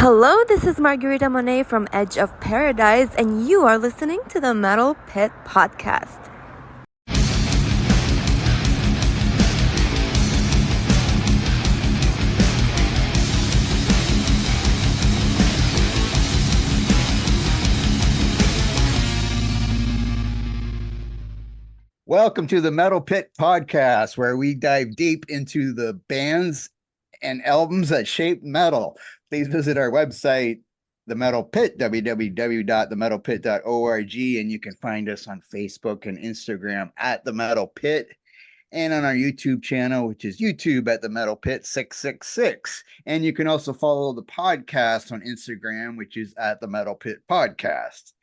Hello, this is Margarita Monet from Edge of Paradise, and you are listening to the Metal Pit Podcast. Welcome to the Metal Pit Podcast, where we dive deep into the bands and albums that shape metal. Please visit our website, The Metal Pit, www.themetalpit.org, and you can find us on Facebook and Instagram at The Metal Pit, and on our YouTube channel, which is YouTube at The Metal Pit 666. And you can also follow the podcast on Instagram, which is at The Metal Pit Podcast.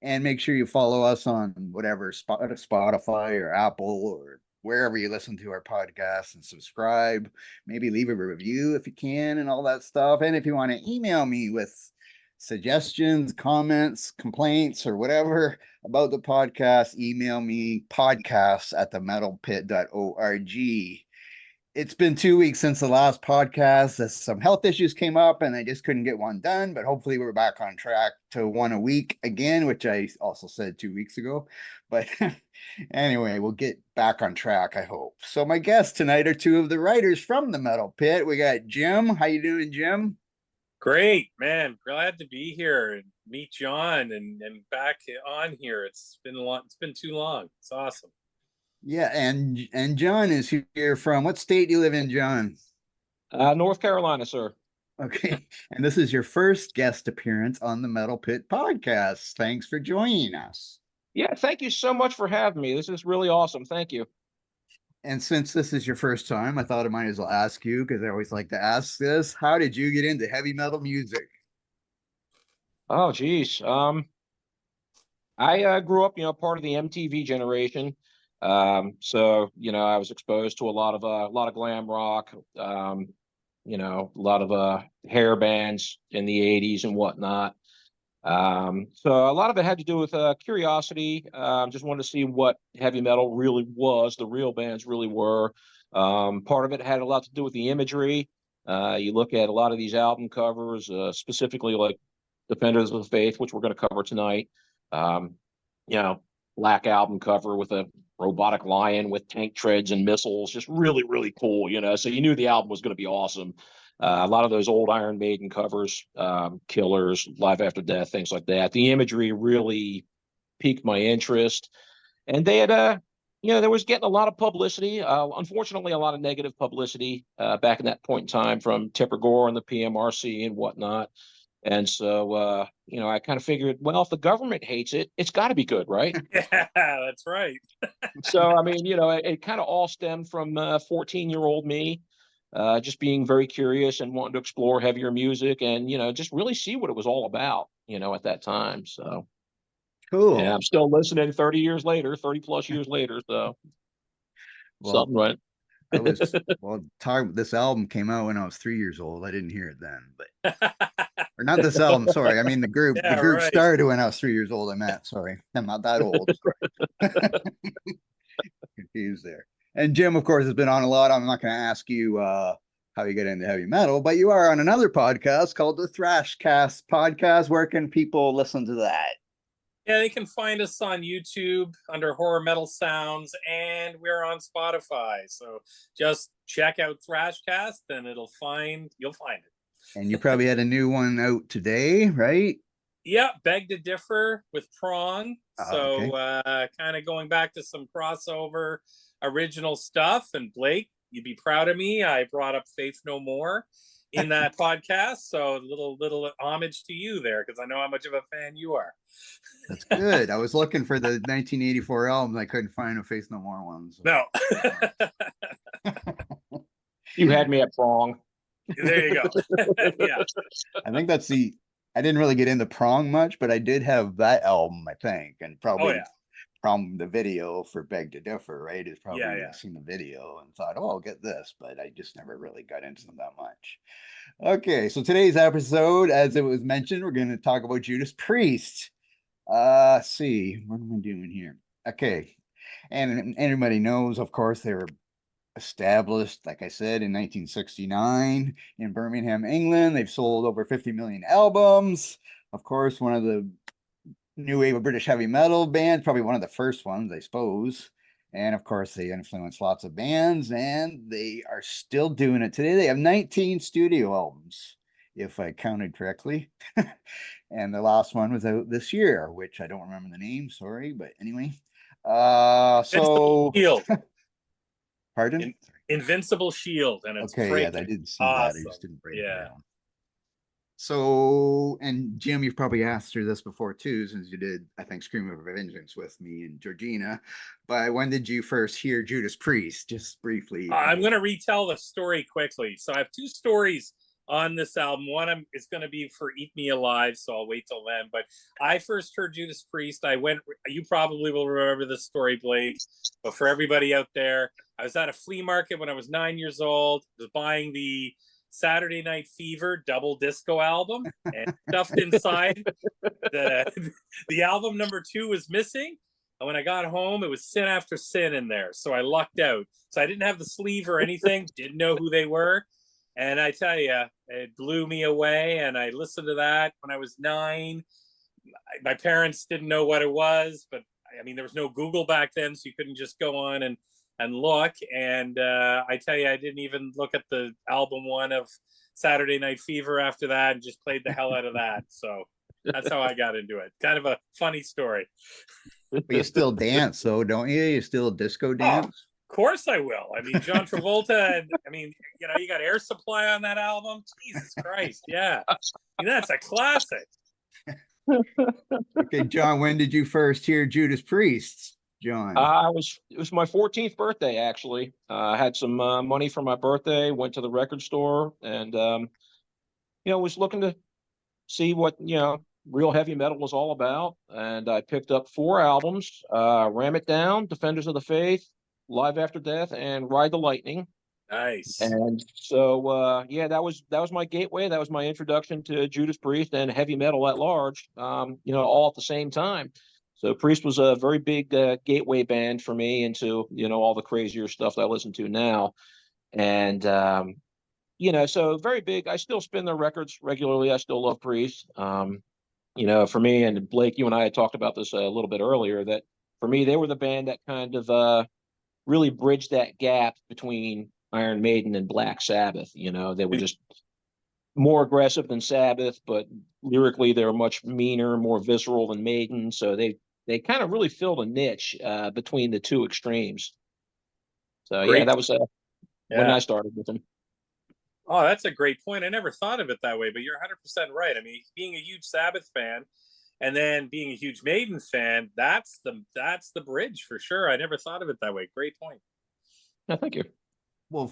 And make sure you follow us on whatever Spotify or Apple or wherever you listen to our podcast, and subscribe. Maybe leave a review if you can, and all that stuff. And if you want to email me with suggestions, comments, complaints, or whatever about the podcast, email me podcast@themetalpit.org. It's been 2 weeks since the last podcast, as some health issues came up and I just couldn't get one done, but hopefully we're back on track to one a week again, which I also said 2 weeks ago. But anyway, we'll get back on track, I hope. So my guests tonight are two of the writers from the Metal Pit. We got Jim. How you doing, Jim? Great, man. Glad to be here and meet Jon and back on here. It's been too long. It's awesome. Yeah, and Jon is here from what state do you live in, Jon? North Carolina, sir. Okay, and this is your first guest appearance on the Metal Pit Podcast. Thanks for joining us. Yeah, thank you so much for having me. This is really awesome. Thank you. And since this is your first time, I thought I might as well ask you, because I always like to ask this: how did you get into heavy metal music? Oh, geez. I grew up, part of the MTV generation. So I was exposed to a lot of glam rock, a lot of hair bands in the '80s and whatnot. So a lot of it had to do with curiosity. Just wanted to see what heavy metal really was, the real bands really were. Part of it had a lot to do with the imagery. You look at a lot of these album covers, specifically like Defenders of the Faith, which we're going to cover tonight. Um, Black album cover with a robotic lion with tank treads and missiles, just really, really cool, so you knew the album was going to be awesome. A lot of those old Iron Maiden covers, Killers, Live After Death, things like that. The imagery really piqued my interest. And they had, there was getting a lot of publicity, unfortunately, a lot of negative publicity back in that point in time from Tipper Gore and the PMRC and whatnot. And so, I kind of figured, well, if the government hates it, it's got to be good, right? Yeah, that's right. So, it kind of all stemmed from 14-year-old me, just being very curious and wanting to explore heavier music and, just really see what it was all about, at that time. So, cool. Yeah, I'm still listening 30 plus years later. So, something right. This album came out when I was 3 years old. I didn't hear it then, but or not this album. Sorry, I mean the group. Yeah, the group right. started when I was 3 years old. I meant, sorry, I'm not that old. Confused there. And Jim, of course, has been on a lot. I'm not going to ask you how you get into heavy metal, but you are on another podcast called the Thrashcast Podcast. Where can people listen to that? Yeah, they can find us on YouTube under Horror Metal Sounds, and we're on Spotify. So just check out Thrashcast, and you'll find it. And you probably had a new one out today, right? Yeah, Beg to Differ with Prong. Okay. Kind of going back to some crossover original stuff. And Blake, you'd be proud of me. I brought up Faith No More in that podcast. So a little homage to you there, because I know how much of a fan you are. That's good. I was looking for the 1984 album. I couldn't find a Faith No More one. So. No. You had me at Prong. There you go. Yeah. I think I didn't really get into Prong much, but I did have that album, I think, and probably from the video for Beg to Differ, right? Is probably seen the video and thought, oh, I'll get this, but I just never really got into them that much. Okay, so today's episode, as it was mentioned, we're going to talk about Judas Priest. Let's see, what am I doing here? Okay, and everybody knows, of course, they were established, like I said, in 1969 in Birmingham, England. They've sold over 50 million albums. Of course, one of the new wave of British heavy metal bands, probably one of the first ones, I suppose. And of course, they influenced lots of bands, and they are still doing it today. They have 19 studio albums, if I counted correctly. And the last one was out this year, which I don't remember the name, sorry, but anyway. So Shield. Pardon? Invincible Shield, and it's okay, yeah, I didn't see that. I just didn't write it down. So, and Jim, you've probably asked her this before too, since you did, I think, Scream of Vengeance with me and Georgina. But when did you first hear Judas Priest? Just briefly. I'm going to retell the story quickly. So I have two stories on this album. One is going to be for Eat Me Alive, so I'll wait till then. But I first heard Judas Priest. You probably will remember this story, Blake, but for everybody out there, I was at a flea market when I was 9 years old, was buying the Saturday Night Fever double disco album, and stuffed inside the album number 2 was missing. And when I got home, it was Sin After Sin in there. So I lucked out. So I didn't have the sleeve or anything, didn't know who they were. And I tell you, it blew me away. And I listened to that when I was 9. My parents didn't know what it was, but I mean, there was no Google back then, so you couldn't just go on and look. And I tell you, I didn't even look at the album 1 of Saturday Night Fever after that, and just played the hell out of that. So that's how I got into it. Kind of a funny story. But you still dance, though, don't you? You still disco dance? Of course I will. I mean, John Travolta, and I mean, you got Air Supply on that album. Jesus Christ, yeah. I mean, that's a classic. Okay, John, when did you first hear Judas Priest? John? It was my 14th birthday, actually. I had some money for my birthday, went to the record store, and was looking to see what real heavy metal was all about. And I picked up 4 albums: Ram It Down, Defenders of the Faith, Live After Death, and Ride the Lightning. Nice. And so that was my gateway. That was my introduction to Judas Priest and heavy metal at large, all at the same time. So Priest was a very big gateway band for me into all the crazier stuff that I listen to now. And so very big. I still spin their records regularly. I still love Priest. For me, and Blake, you and I had talked about this a little bit earlier, that for me, they were the band that kind of really bridged that gap between Iron Maiden and Black Sabbath. They were just more aggressive than Sabbath, but lyrically they were much meaner, more visceral than Maiden. So they kind of really filled a niche between the two extremes. So Great. That was when I started with them. Oh, that's a great point. I never thought of it that way, but you're 100% right. I mean, being a huge Sabbath fan and then being a huge Maiden fan, that's the bridge for sure. I never thought of it that way. Great point. Yeah, thank you. Well,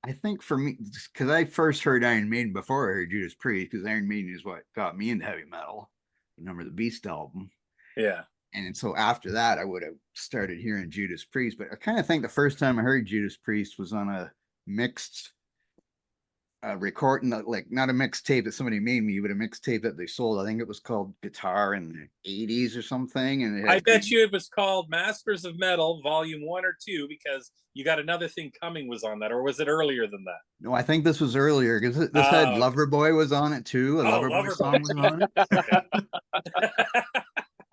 I think for me, because I first heard Iron Maiden before I heard Judas Priest, because Iron Maiden is what got me into heavy metal. Remember the Beast album? Yeah. And so after that, I would have started hearing Judas Priest. But I kind of think the first time I heard Judas Priest was on a mixed recording, like not a mixtape that somebody made me, but a mixtape that they sold. I think it was called Guitar in the 80s or something. And I bet you it was called Masters of Metal Volume 1 or 2, because You Got Another Thing Coming was on that, or was it earlier than that? No, I think this was earlier, because this had Loverboy was on it too. Loverboy song was on it.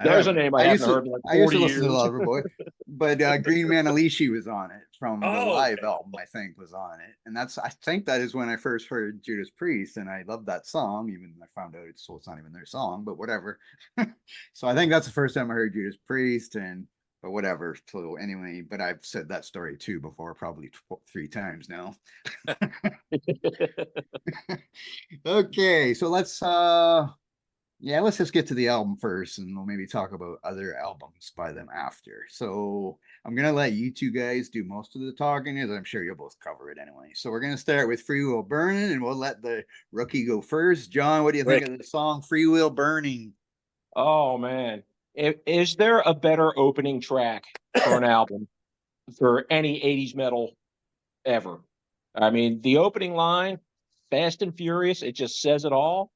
There's a name I haven't heard in like 40 I used to listen years. to Loverboy, but Green Manalishi was on it from the live album, I think, was on it. And I think that is when I first heard Judas Priest, and I loved that song, even I found out it's not even their song, but whatever. So I think that's the first time I heard Judas Priest, but whatever. So anyway, but I've said that story too before, probably 3 times now. Okay, so let's just get to the album first, and we'll maybe talk about other albums by them after. So I'm going to let you two guys do most of the talking, as I'm sure you'll both cover it anyway. So we're going to start with Free Will Burning, and we'll let the rookie go first. John, what do you think of the song Free Will Burning? Oh, man. Is there a better opening track for an album for any 80s metal ever? I mean, the opening line, Fast and Furious, it just says it all.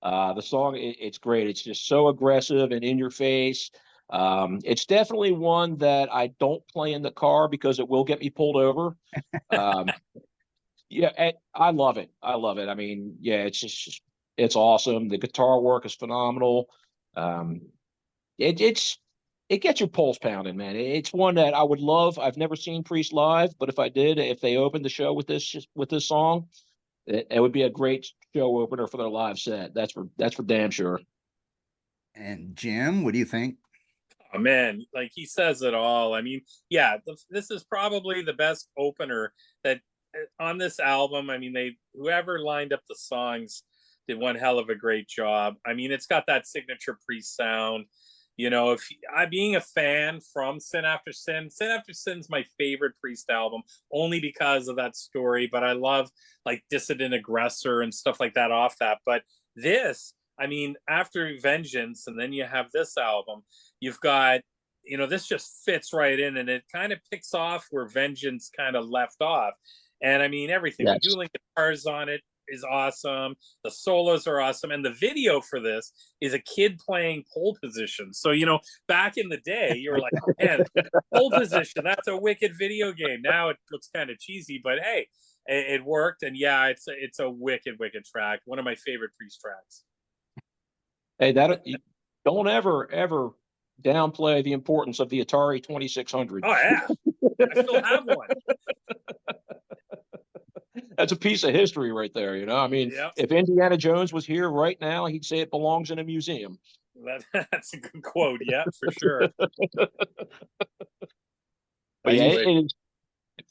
The song, it's great. It's just so aggressive and in your face. It's definitely one that I don't play in the car because it will get me pulled over. Yeah, I love it. I love it. I mean, yeah, it's awesome. The guitar work is phenomenal. Um, it gets your pulse pounding, man. It's one that I would love. I've never seen Priest live, but if they opened the show with this song, it would be a great show opener for their live set. That's for damn sure. And Jim, what do you think? Oh man, like he says it all. I mean, yeah, this is probably the best opener that on this album. I mean, whoever lined up the songs did one hell of a great job. I mean, it's got that signature Priest sound. If I being a fan from Sin After Sin, Sin After Sin's my favorite Priest album only because of that story. But I love like Dissident Aggressor and stuff like that off that. But this, I mean, after Vengeance, and then you have this album, you've got, this just fits right in, and it kind of picks off where Vengeance kind of left off. And I mean, everything, Yes. the dueling guitars on it is awesome. The solos are awesome. And the video for this is a kid playing Pole Position. So, back in the day, you were like, man, Pole Position, that's a wicked video game. Now it looks kind of cheesy, but hey, it worked. And yeah, it's a wicked, wicked track. One of my favorite Priest tracks. Hey, don't ever downplay the importance of the Atari 2600. Oh yeah, I still have one. That's a piece of history right there. I mean, Yep. If Indiana Jones was here right now, he'd say it belongs in a museum. That's a good quote. Yeah, for sure. But yeah, it is.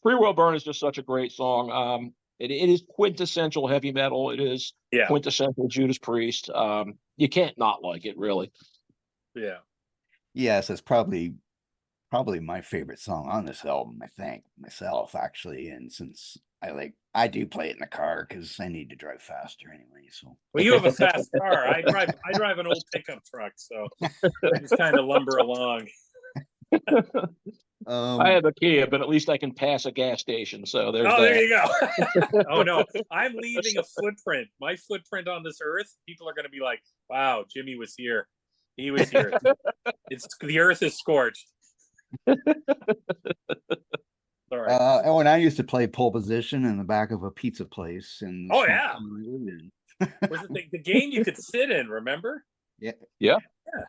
Free Will Burn is just such a great song. It is quintessential heavy metal. It is quintessential Judas Priest. You can't not like it, really. Yeah. Yes, it's probably my favorite song on this album, I think, myself, actually. And since I do play it in the car because I need to drive faster anyway. So well, you have a fast car. I drive an old pickup truck, so I just kind of lumber along. I have a Kia, but at least I can pass a gas station. So there's there you go. Oh no, I'm leaving a footprint. My footprint on this earth. People are going to be like, "Wow, Jimmy was here. He was here." The earth is scorched. All right. When I used to play Pole Position in the back of a pizza place, and was it the game you could sit in? Remember? Yeah.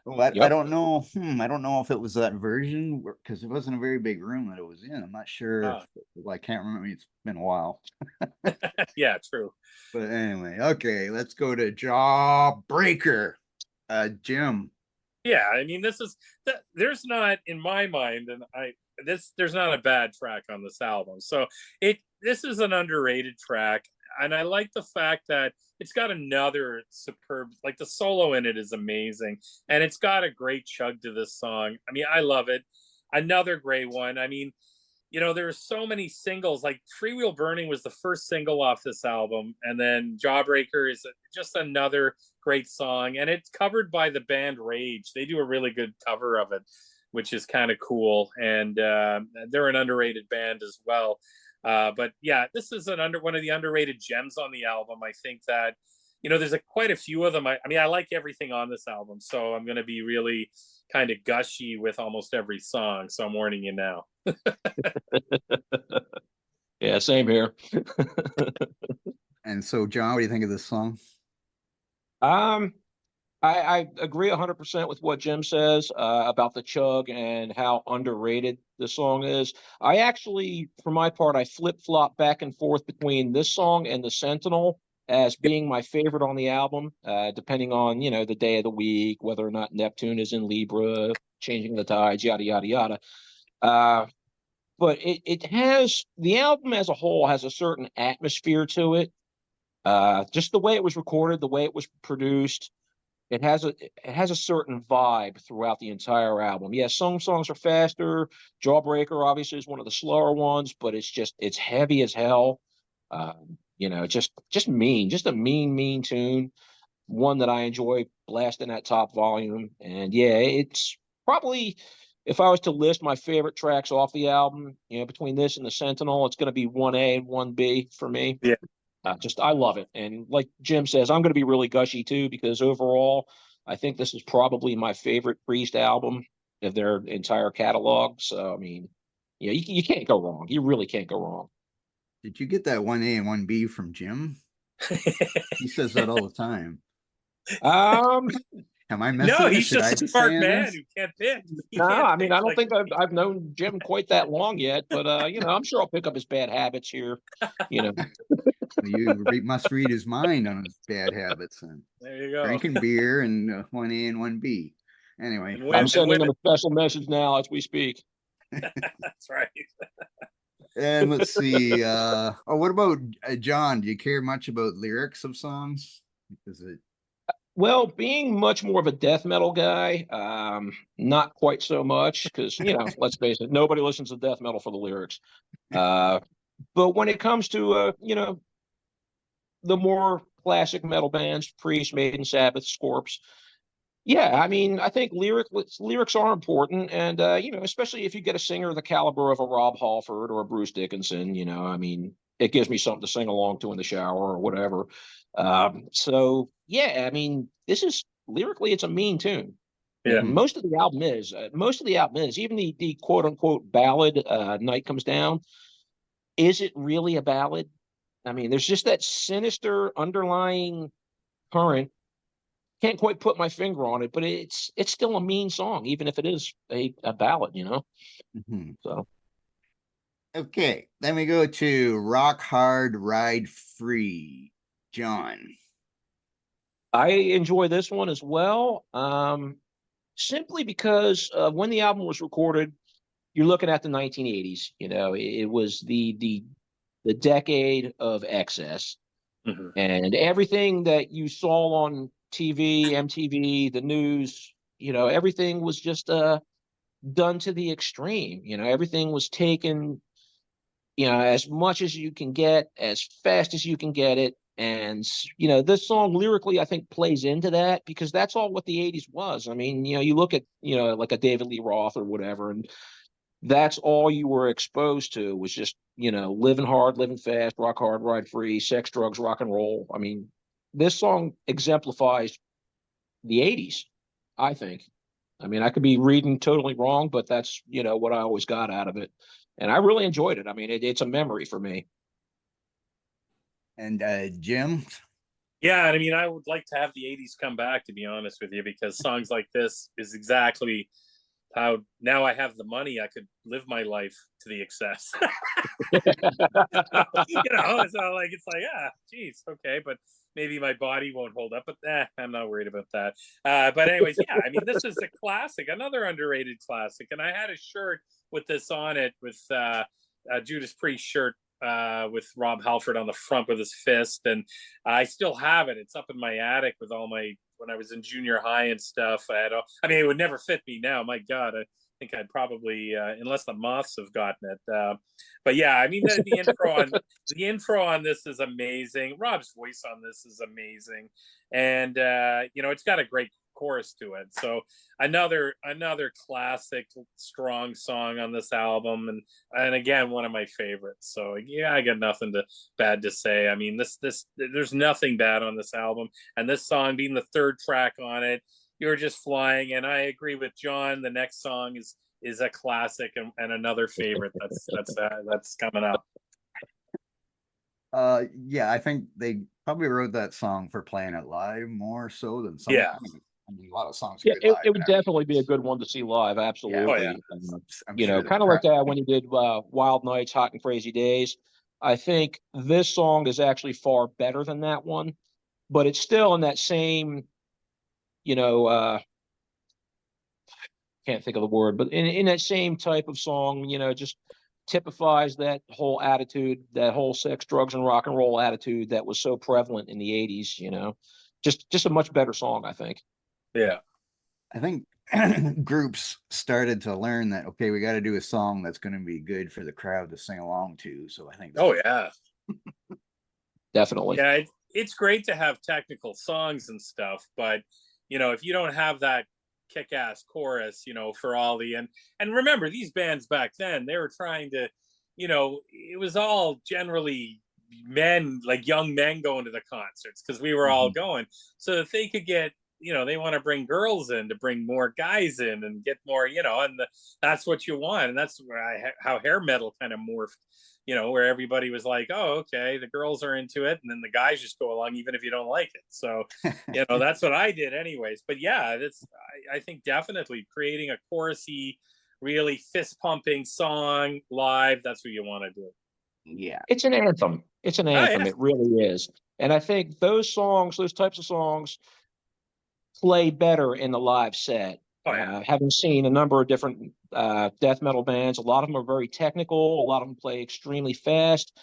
Well, I don't know. I don't know if it was that version because it wasn't a very big room that it was in. I'm not sure. I can't remember. It's been a while. Yeah, true. But anyway, okay, let's go to Jawbreaker. Jim. Yeah, I mean, there's not, in my mind, and there's not a bad track on this album. So this is an underrated track, and I like the fact that it's got another superb, like the solo in it is amazing, and it's got a great chug to this song. I mean, I love it. Another great one. I mean, there are so many singles. Like Free Wheel Burning was the first single off this album, and then Jawbreaker is just another great song, and it's covered by the band Rage. They do a really good cover of it, which is kind of cool, and they're an underrated band as well. But yeah, this is one of the underrated gems on the album. I think that there's quite a few of them. I mean, I like everything on this album, so I'm going to be really kind of gushy with almost every song. So I'm warning you now. Yeah, same here. And so, John, what do you think of this song? I agree 100% with what Jim says about the chug and how underrated this song is. I actually, for my part, I flip-flop back and forth between this song and The Sentinel as being my favorite on the album, depending on, the day of the week, whether or not Neptune is in Libra, changing the tides, yada, yada, yada. But the album as a whole has a certain atmosphere to it. Just the way it was recorded, the way it was produced. It has a certain vibe throughout the entire album. Yes, some songs are faster. Jawbreaker obviously is one of the slower ones, but it's heavy as hell. Just a mean tune. One that I enjoy blasting at top volume. And yeah, it's probably, if I was to list my favorite tracks off the album, between this and The Sentinel, it's going to be 1A and 1B for me. Yeah. I love it. And like Jim says, I'm going to be really gushy too, because overall, I think this is probably my favorite Priest album. of their entire catalog. So I mean, yeah, you can't go wrong. You really can't go wrong. Did you get that 1A and 1B from Jim? He says that all the time. Am I missing No, it? he's Should I just a be smart saying man this? who can't pick. No, I mean, I don't think I've known Jim quite that long yet, but I'm sure I'll pick up his bad habits here. You must read his mind on his bad habits and There you go. drinking beer and 1A and 1B. Anyway, I'm sending him a special message now as we speak. That's right. And let's see. What about John? Do you care much about lyrics of songs? Is it? Well, being much more of a death metal guy, not quite so much because, let's face it, nobody listens to death metal for the lyrics. But when it comes to, the more classic metal bands, Priest, Maiden, Sabbath, Scorps, yeah, I mean, I think lyrics are important. And, especially if you get a singer of the caliber of a Rob Halford or a Bruce Dickinson, I mean, it gives me something to sing along to in the shower or whatever. So yeah, I mean, this is lyrically, it's a mean tune. Yeah. Most of the album is even the quote unquote ballad, Night Comes Down. Is it really a ballad? I mean, there's just that sinister underlying current. Can't quite put my finger on it, but it's still a mean song, even if it is a ballad, Mm-hmm. So okay, then we go to Rock Hard Ride Free. John. I enjoy this one as well. Simply because when the album was recorded, you're looking at the 1980s. It was the decade of excess, and everything that you saw on TV, MTV, the news, everything was just done to the extreme. Everything was taken, as much as you can get, as fast as you can get it. And, this song lyrically, I think, plays into that because that's all what the 80s was. I mean, you look at, like a David Lee Roth or whatever, and that's all you were exposed to was just, living hard, living fast, rock hard, ride free, sex, drugs, rock and roll. I mean, this song exemplifies the 80s, I think. I mean, I could be reading totally wrong, but that's, what I always got out of it. And I really enjoyed it. I mean, it's a memory for me. And Jim? Yeah, I mean, I would like to have the 80s come back, to be honest with you, because songs like this is exactly how now I have the money, I could live my life to the excess. It's like, geez, okay, but maybe my body won't hold up, but I'm not worried about that. But anyways, yeah, I mean, this is a classic, another underrated classic. And I had a shirt with this on it, with a Judas Priest shirt with Rob Halford on the front with his fist. And I still have it. It's up in my attic with all my, when I was in junior high and stuff. It would never fit me now. My God, I think I'd probably, unless the moths have gotten it. But yeah, I mean, the intro on this is amazing. Rob's voice on this is amazing. And, it's got a great chorus to it. So another classic strong song on this album, and again, one of my favorites. So yeah, I got nothing bad to say. I mean, this there's nothing bad on this album, and this song being the third track on it, you're just flying. And I agree with John, the next song is a classic and another favorite that's coming up. Yeah, I think they probably wrote that song for playing it live more so than some. Yeah. I mean, a lot of songs. Yeah, it would definitely be a good one to see live. Absolutely. Yeah. Sure kind of like when you did Wild Nights, Hot and Crazy Days. I think this song is actually far better than that one, but it's still in that same, can't think of the word, but in that same type of song, just typifies that whole attitude, that whole sex, drugs, and rock and roll attitude that was so prevalent in the 80s, just a much better song, I think. Yeah. I think groups started to learn that, okay, we got to do a song that's going to be good for the crowd to sing along to. So I think. Oh, yeah. Definitely. Yeah, it's great to have technical songs and stuff, but, if you don't have that kick-ass chorus, for all and remember, these bands back then, they were trying to, it was all generally men, like young men going to the concerts because we were all going. So if they could get they want to bring girls in to bring more guys in and get more, and that's what you want. And that's where how hair metal kind of morphed, where everybody was like, oh, okay, the girls are into it. And then the guys just go along, even if you don't like it. So, that's what I did anyways. But yeah, I think definitely creating a chorusy, really fist pumping song live. That's what you want to do. Yeah. It's an anthem. It's an anthem. It really is. And I think those types of songs play better in the live set. Having seen a number of different death metal bands, a lot of them are very technical. A lot of them play extremely fast.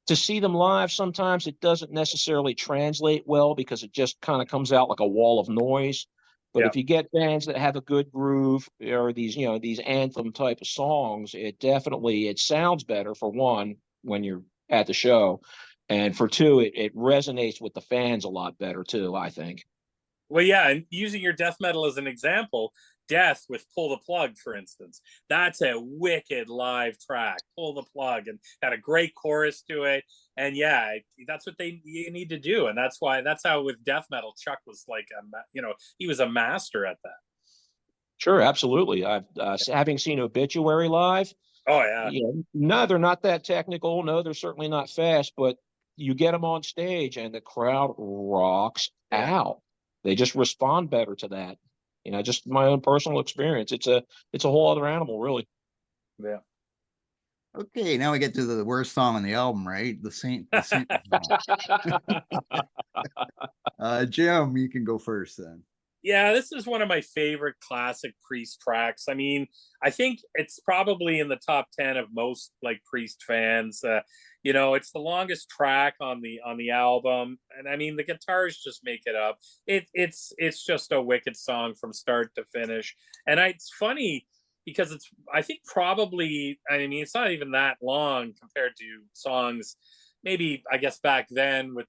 To see them live, sometimes it doesn't necessarily translate well because it just kind of comes out like a wall of noise. But if you get bands that have a good groove or these anthem type of songs, it sounds better, for one, when you're at the show. And for two, it resonates with the fans a lot better too, I think. Well, yeah, and using your death metal as an example, Death with Pull the Plug, for instance, that's a wicked live track. Pull the Plug, and had a great chorus to it. And yeah, that's what you need to do. And that's how with death metal, Chuck was like, he was a master at that. Sure, absolutely. I've having seen Obituary live. Oh yeah. No, they're not that technical. No, they're certainly not fast. But you get them on stage, and the crowd rocks out. They just respond better to that. Just my own personal experience. It's a whole other animal, really. Yeah. Okay, now we get to the worst song on the album, right? The Saint. Jim, you can go first then. Yeah, this is one of my favorite classic Priest tracks. I mean, I think it's probably in the top 10 of most Priest fans. It's the longest track on the album, and I mean the guitars just make it up. It's just a wicked song from start to finish. And it's funny because I think probably, I mean, it's not even that long compared to songs maybe, I guess, back then with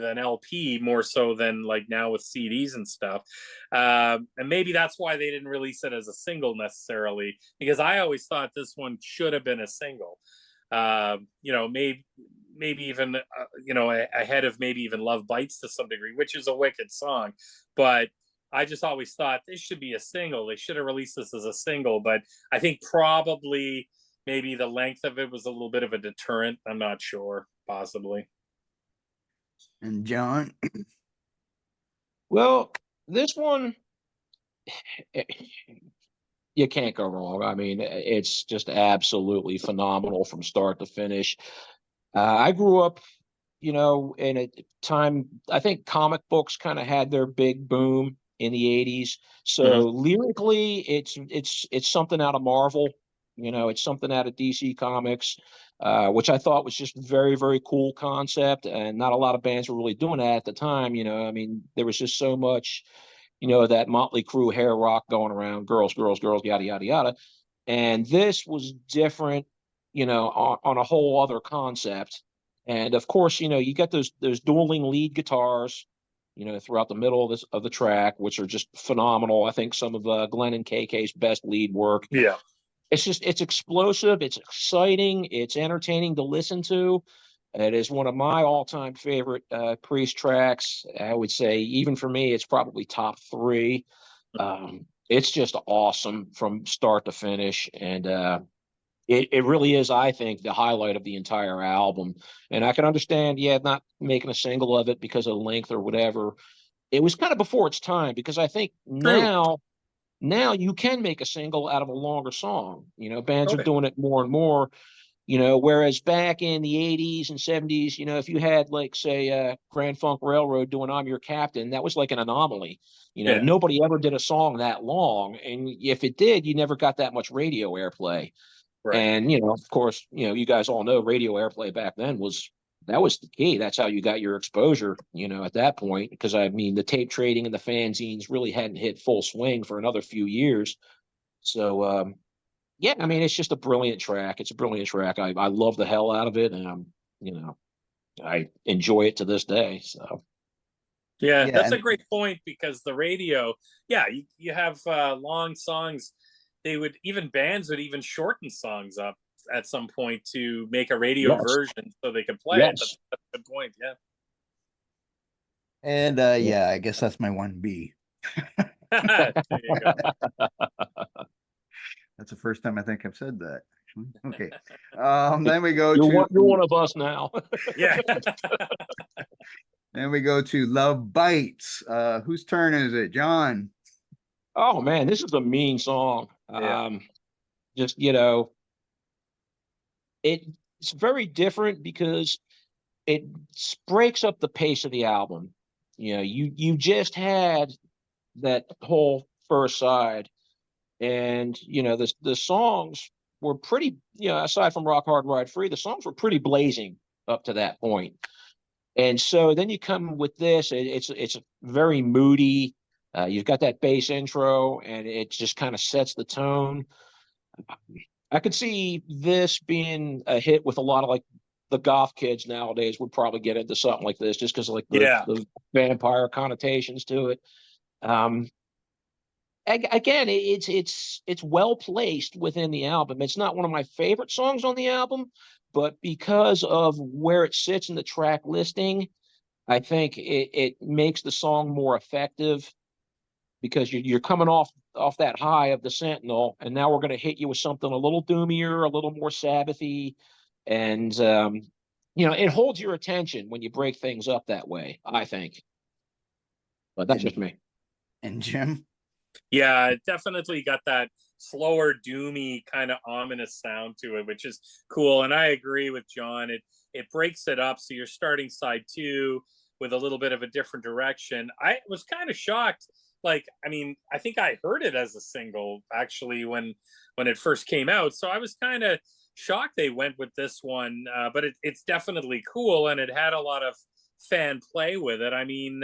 an LP more so than now with CDs and stuff. And maybe that's why they didn't release it as a single necessarily, because I always thought this one should have been a single. Maybe even, ahead of maybe even Love Bites to some degree, which is a wicked song. But I just always thought this should be a single. They should have released this as a single. But I think probably maybe the length of it was a little bit of a deterrent. I'm not sure, possibly. And John? Well, this one, you can't go wrong. I mean, it's just absolutely phenomenal from start to finish. I grew up, in a time, I think comic books kind of had their big boom in the 80s. So lyrically, it's something out of Marvel. It's something out of DC Comics, which I thought was just very, very cool concept. And not a lot of bands were really doing that at the time. I mean, there was just so much, that Motley Crue hair rock going around, girls, girls, girls, yada, yada, yada. And this was different, on a whole other concept. And of course, you get those dueling lead guitars, throughout the middle of the track, which are just phenomenal. I think some of Glenn and KK's best lead work. Yeah. It's explosive, it's exciting, it's entertaining to listen to. It is one of my all-time favorite Priest tracks. I would say, even for me, it's probably top 3. It's just awesome from start to finish, and it really is, I think, the highlight of the entire album. And I can understand, not making a single of it because of length or whatever. It was kind of before its time, because I think now you can make a single out of a longer song. Bands are doing it more and more, whereas back in the 80s and 70s, if you had say Grand Funk Railroad doing I'm Your Captain, that was like an anomaly. Nobody ever did a song that long. And if it did, you never got that much radio airplay. Right. And, of course, you guys all know radio airplay back then was the key. That's how you got your exposure, at that point, because I mean, the tape trading and the fanzines really hadn't hit full swing for another few years. So, I mean, it's just a brilliant track. It's a brilliant track. I love the hell out of it. And, I enjoy it to this day. So. Yeah, that's a great point, because the radio, you have long songs. Bands would even shorten songs up at some point to make a radio version so they could play it. That's a good point. Yeah. And yeah, I guess that's my 1B. There you go. That's the first time I think I've said that. Okay. Then we go You're to one of us now. Yeah. then we go to Love Bites. Whose turn is it? John. Oh man, this is a mean song. Yeah. Just it's very different because it breaks up the pace of the album. You just had that whole first side, and the songs were pretty. Aside from Rock Hard Ride Free, the songs were pretty blazing up to that point. And so then you come with this. It's very moody. You've got that bass intro, and it just kind of sets the tone. I could see this being a hit with a lot of like the goth kids nowadays would probably get into something like this just because of like the vampire connotations to it. Again, it's well placed within the album. It's not one of my favorite songs on the album, but because of where it sits in the track listing, I think it makes the song more effective because you're coming off that high of the Sentinel, and now we're going to hit you with something a little doomier, a little more Sabbathy, and it holds your attention when you break things up that way, I think. But that's just me. And Jim? Yeah, it definitely got that slower, doomy kind of ominous sound to it, which is cool. And I agree with John. It breaks it up, so you're starting side 2 with a little bit of a different direction. I was kind of shocked. Like, I mean, I think I heard it as a single actually when it first came out, so I was kind of shocked they went with this one. But it's definitely cool, and it had a lot of fan play with it. I mean,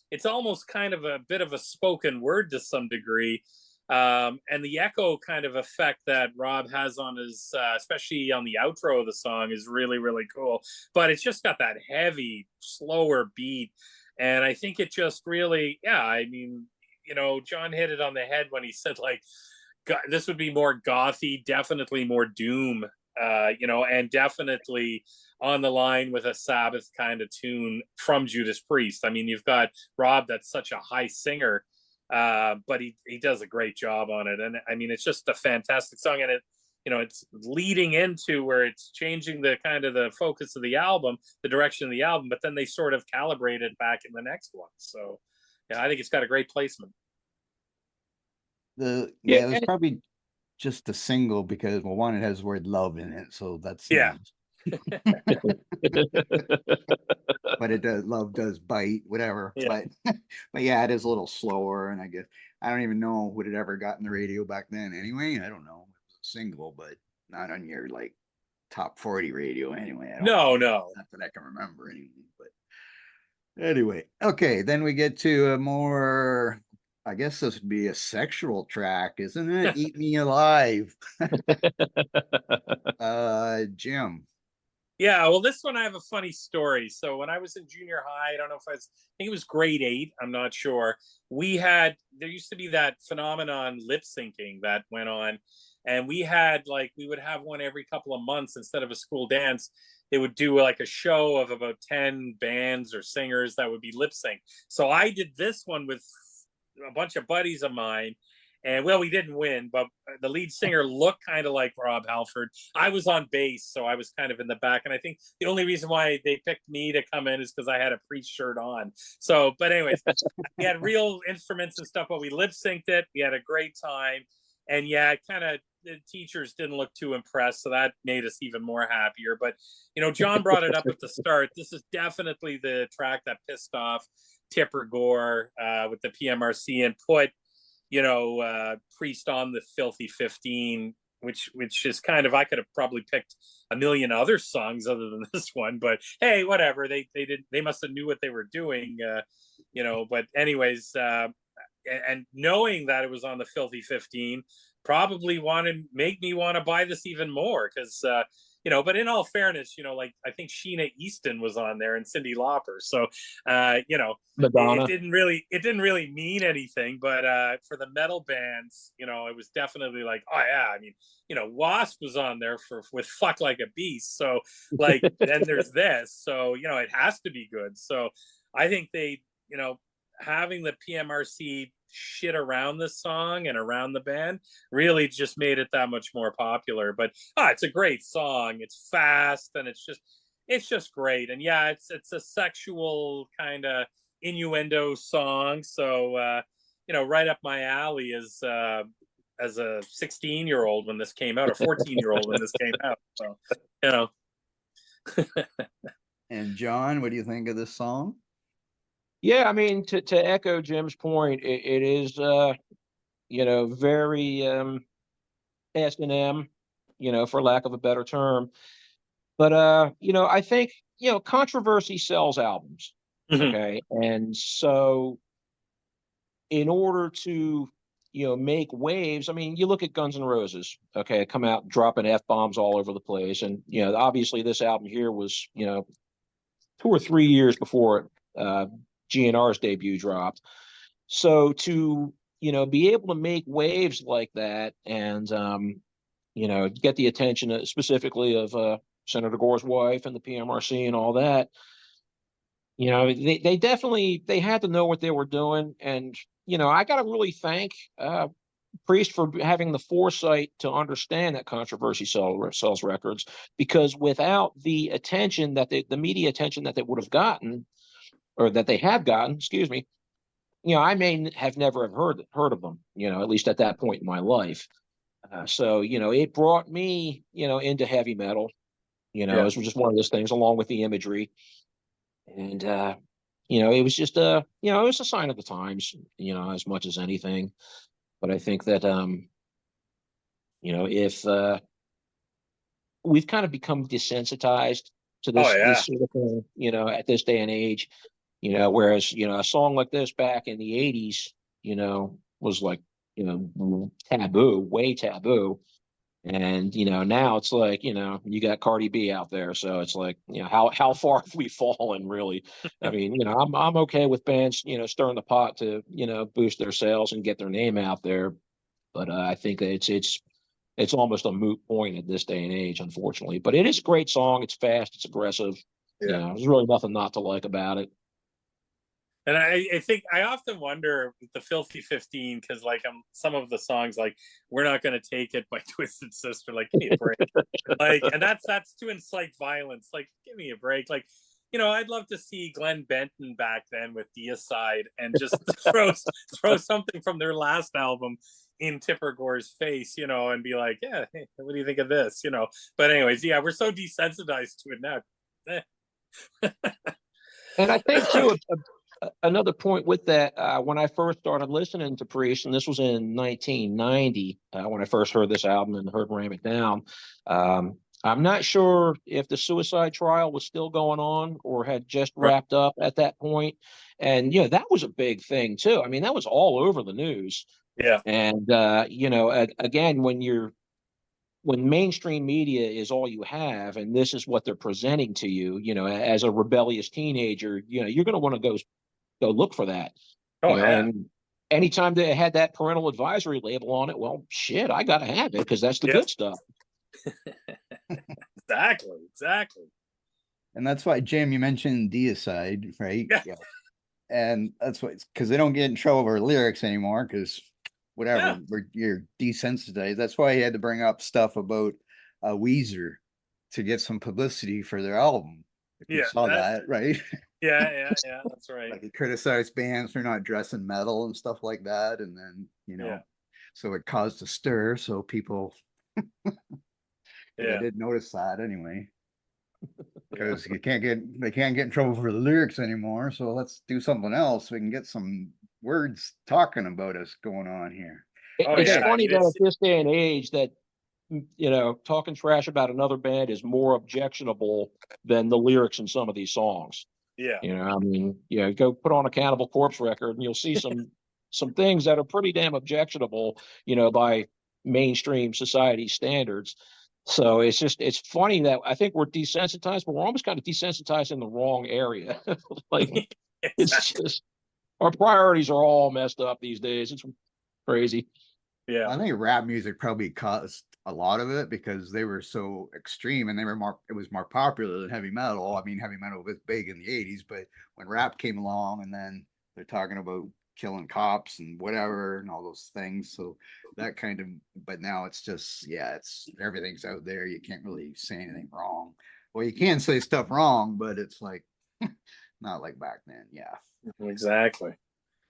it's almost kind of a bit of a spoken word to some degree. And the echo kind of effect that Rob has on his, especially on the outro of the song, is really, really cool. But it's just got that heavy, slower beat. And I think it just really, yeah, I mean, John hit it on the head when he said, like, this would be more gothy, definitely more doom, and definitely on the line with a Sabbath kind of tune from Judas Priest. I mean, you've got Rob, that's such a high singer, but he does a great job on it. And I mean, it's just a fantastic song, and it's leading into where it's changing the kind of the focus of the album, the direction of the album, but then they sort of calibrate it back in the next one. So yeah, I think it's got a great placement. It was probably just a single because, well, one, it has the word love in it, so that's yeah. Nice. But it does, love does bite, whatever. Yeah. But yeah, it is a little slower, and I guess I don't even know would it ever got in the radio back then anyway. I don't know. It was a single, but not on your like top 40 radio anyway. No. Not that I can remember anyway. But anyway, okay, then we get to a more, I guess this would be a sexual track, isn't it? Eat Me Alive. Jim. Yeah, well, this one I have a funny story. So when I was in junior high, I don't know if I think it was grade 8, I'm not sure. There used to be that phenomenon lip syncing that went on. And we would have one every couple of months instead of a school dance. They would do like a show of about 10 bands or singers that would be lip sync. So I did this one with a bunch of buddies of mine. And well, we didn't win, but the lead singer looked kind of like Rob Halford. I was on bass, so I was kind of in the back. And I think the only reason why they picked me to come in is because I had a Priest shirt on. So, but anyways, we had real instruments and stuff, but we lip synced it. We had a great time. And yeah, the teachers didn't look too impressed, so that made us even more happier. But John brought it up at the start. This is definitely the track that pissed off Tipper Gore with the PMRC and put Priest on the Filthy 15, which is kind of, I could have probably picked a million other songs other than this one, but hey, whatever. They must have knew what they were doing, but anyways, and knowing that it was on the Filthy 15 probably make me want to buy this even more because but in all fairness, like I think Sheena Easton was on there and Cyndi Lauper, so Madonna. it didn't really mean anything, but for the metal bands, it was definitely like, oh yeah, I mean, Wasp was on there with Fuck Like a Beast, so like then there's this, so it has to be good. So I think they you know, having the PMRC shit around the song and around the band really just made it that much more popular. But it's a great song. It's fast and it's just great. And yeah, it's a sexual kind of innuendo song. So you know, right up my alley as a 16-year-old when this came out, or 14-year-old when this came out. So, you know. And John, what do you think of this song? Yeah, I mean, to echo Jim's point, it is you know, very S&M, you know, for lack of a better term. But you know, I think, you know, controversy sells albums. Okay. And so in order to, you know, make waves, I mean, you look at Guns N' Roses, okay, come out dropping F-bombs all over the place. And, you know, obviously this album here was, you know, 2 or 3 years before GNR's debut dropped. So to, you know, be able to make waves like that and, you know, get the attention specifically of Senator Gore's wife and the PMRC and all that, you know, they definitely, they had to know what they were doing. And, you know, I got to really thank Priest for having the foresight to understand that controversy sells records, because without the attention that the media attention that they would have gotten, or that they have gotten, excuse me, you know, I may have never have heard of them, you know, at least at that point in my life. So, you know, it brought me, you know, into heavy metal, you know, it was just one of those things along with the imagery. And, you know, it was just you know, it was a sign of the times, you know, as much as anything. But I think that, you know, if we've kind of become desensitized to this sort of thing, you know, at this day and age, you know, whereas, you know, a song like this back in the 80s, you know, was like, you know, taboo, way taboo. And, you know, now it's like, you know, you got Cardi B out there. So it's like, you know, how far have we fallen, really? I mean, you know, I'm okay with bands, you know, stirring the pot to, you know, boost their sales and get their name out there. But I think that it's almost a moot point at this day and age, unfortunately. But it is a great song. It's fast. It's aggressive. You know, there's really nothing not to like about it. And I think I often wonder with the Filthy 15, because like some of the songs, like We're Not Gonna Take It by Twisted Sister, like give me a break. Like, and that's to incite violence. Like, give me a break. Like, you know, I'd love to see Glenn Benton back then with Deicide and just throw something from their last album in Tipper Gore's face, you know, and be like, yeah, hey, what do you think of this? You know. But anyways, yeah, we're so desensitized to it now. And I think too, another point with that, when I first started listening to Priest, and this was in 1990, when I first heard this album and heard Ram It Down, I'm not sure if the suicide trial was still going on or had just wrapped up at that point. And, you know, that was a big thing too. I mean, that was all over the news. Yeah. And, you know, again, when mainstream media is all you have, and this is what they're presenting to you, you know, as a rebellious teenager, you know, you're going to want to go look for that. You know, and anytime they had that parental advisory label on it, well, shit, I got to have it because that's the good stuff. Exactly. And that's why, Jim, you mentioned Deicide, right? Yeah. And that's why, because they don't get in trouble over lyrics anymore, because whatever, you're desensitized. That's why he had to bring up stuff about Weezer to get some publicity for their album. If you saw that, right? Yeah, that's right. Like he criticized bands for not dressing metal and stuff like that, and then, you know, so it caused a stir. So people, I did notice that anyway, because they can't get in trouble for the lyrics anymore. So let's do something else. So we can get some words talking about us going on here. It's funny that at this day and age that, you know, talking trash about another band is more objectionable than the lyrics in some of these songs. Yeah. You know, I mean, you know, go put on a Cannibal Corpse record and you'll see some things that are pretty damn objectionable, you know, by mainstream society standards. So it's funny that I think we're desensitized, but we're almost kind of desensitized in the wrong area. Like it's just our priorities are all messed up these days. It's crazy. Yeah. I think rap music probably caused a lot of it because they were so extreme and it was more popular than heavy metal. I mean, heavy metal was big in the 80s, but when rap came along and then they're talking about killing cops and whatever and all those things. So that kind of, but now it's just, yeah, it's everything's out there. You can't really say anything wrong. Well, you can say stuff wrong, but it's like not like back then. Yeah. Exactly.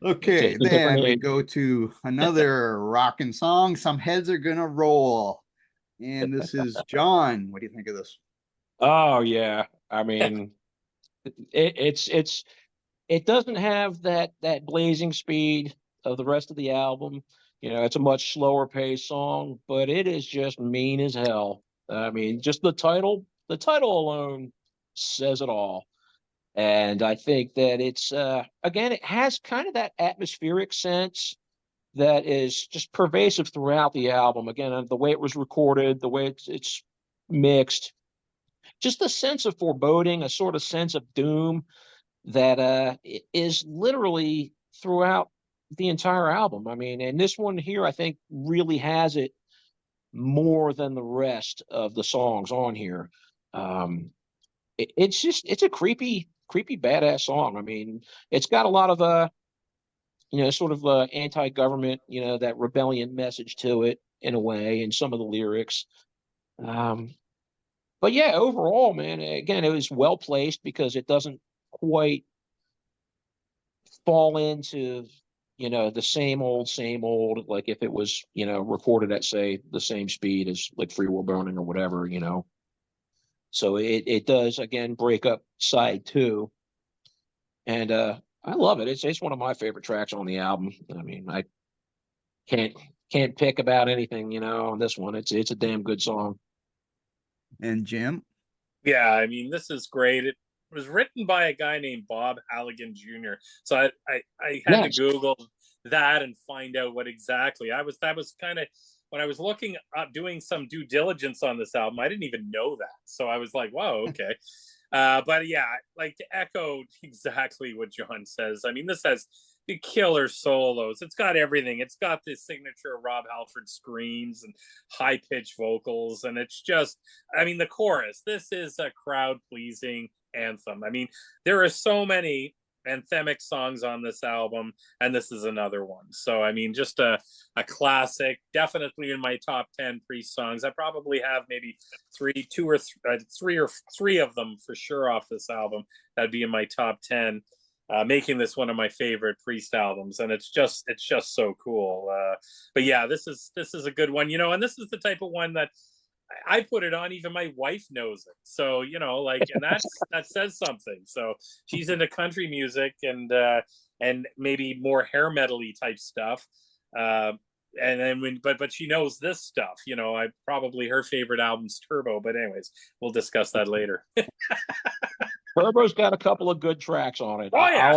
Okay, It's a different then we age. go to another rocking song. Some heads are gonna roll. And this is John. What do you think of this? Oh yeah. I mean, it's it doesn't have that blazing speed of the rest of the album. It's a much slower paced song, but it is just mean as hell. I mean, just the title alone says it all. And I think that it's again, it has kind of that atmospheric sense that is just pervasive throughout the album. Again, the way it was recorded, the way it's mixed, just a sense of foreboding, a sort of sense of doom that is literally throughout the entire album. I mean, and this one here, I think, really has it more than the rest of the songs on here. It's a creepy, badass song. I mean, it's got a lot of sort of anti-government, that rebellion message to it in a way, in some of the lyrics. Um, but yeah, overall, man, again, it was well placed because it doesn't quite fall into the same old, like if it was recorded at, say, the same speed as like Free Will Burning or whatever. So it does again break up side two, and I love it. It's one of my favorite tracks on the album. I mean, I can't can't pick about anything on this one. It's a damn good song. And Jim? Yeah, I mean, this is great. It was written by a guy named Bob Halligan Jr. So I had to Yes. Google that and find out what exactly that was kind of when I was looking up doing some due diligence on this album. I didn't even know that, so I was like, "Wow, okay." But yeah, like to echo exactly what John says. I mean, this has the killer solos. It's got everything. It's got the signature Rob Halford screams and high pitched vocals, and it's just, I mean, the chorus. This is a crowd pleasing anthem. I mean, there are so many anthemic songs on this album, and this is another one. So I mean, just a classic, definitely in my top 10 Priest songs. I probably have maybe three of them for sure off this album that'd be in my top 10, making this one of my favorite Priest albums. And it's just so cool. But yeah, this is a good one, and this is the type of one that I put it on. Even my wife knows it. So, like, and that says something. So she's into country music and maybe more hair metal-y type stuff. And then but she knows this stuff. I probably her favorite album's Turbo. But anyways, we'll discuss that later. Turbo's got a couple of good tracks on it. Oh yeah.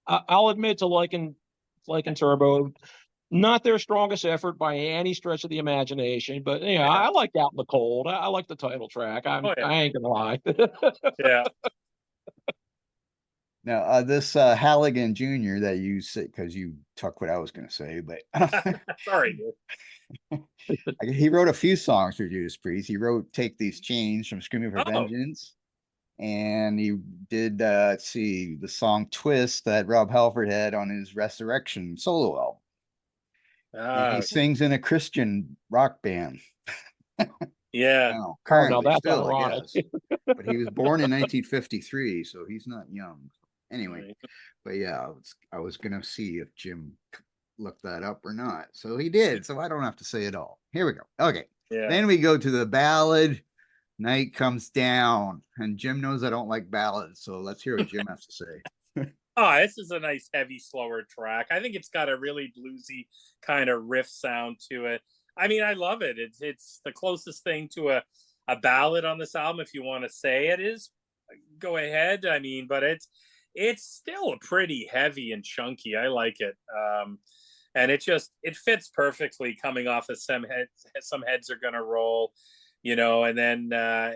I'll admit to liking Turbo. Not their strongest effort by any stretch of the imagination, but Yeah. I liked Out in the Cold. I like the title track. I ain't gonna lie. Yeah. Now, this Halligan Jr. that you said, because you took what I was going to say, but Sorry, dude. he wrote a few songs for Judas Priest. He wrote "Take These Chains" from Screaming for Oh. Vengeance, and he did let's see, the song "Twist" that Rob Halford had on his Resurrection solo album. And he sings in a Christian rock band. Yeah. Now, currently, that's still, ironic. I guess. But he was born in 1953, so he's not young. Anyway, but yeah, I was gonna see if Jim looked that up or not. So he did. So I don't have to say it all. Here we go. Okay. Yeah. Then we go to the ballad. Night Comes Down, and Jim knows I don't like ballads, so let's hear what Jim has to say. Oh, this is a nice, heavy, slower track. I think it's got a really bluesy kind of riff sound to it. I mean, I love it. It's the closest thing to a ballad on this album, if you want to say it is. Go ahead. I mean, but it's still pretty heavy and chunky. I like it. And it fits perfectly coming off of some heads are gonna roll, and then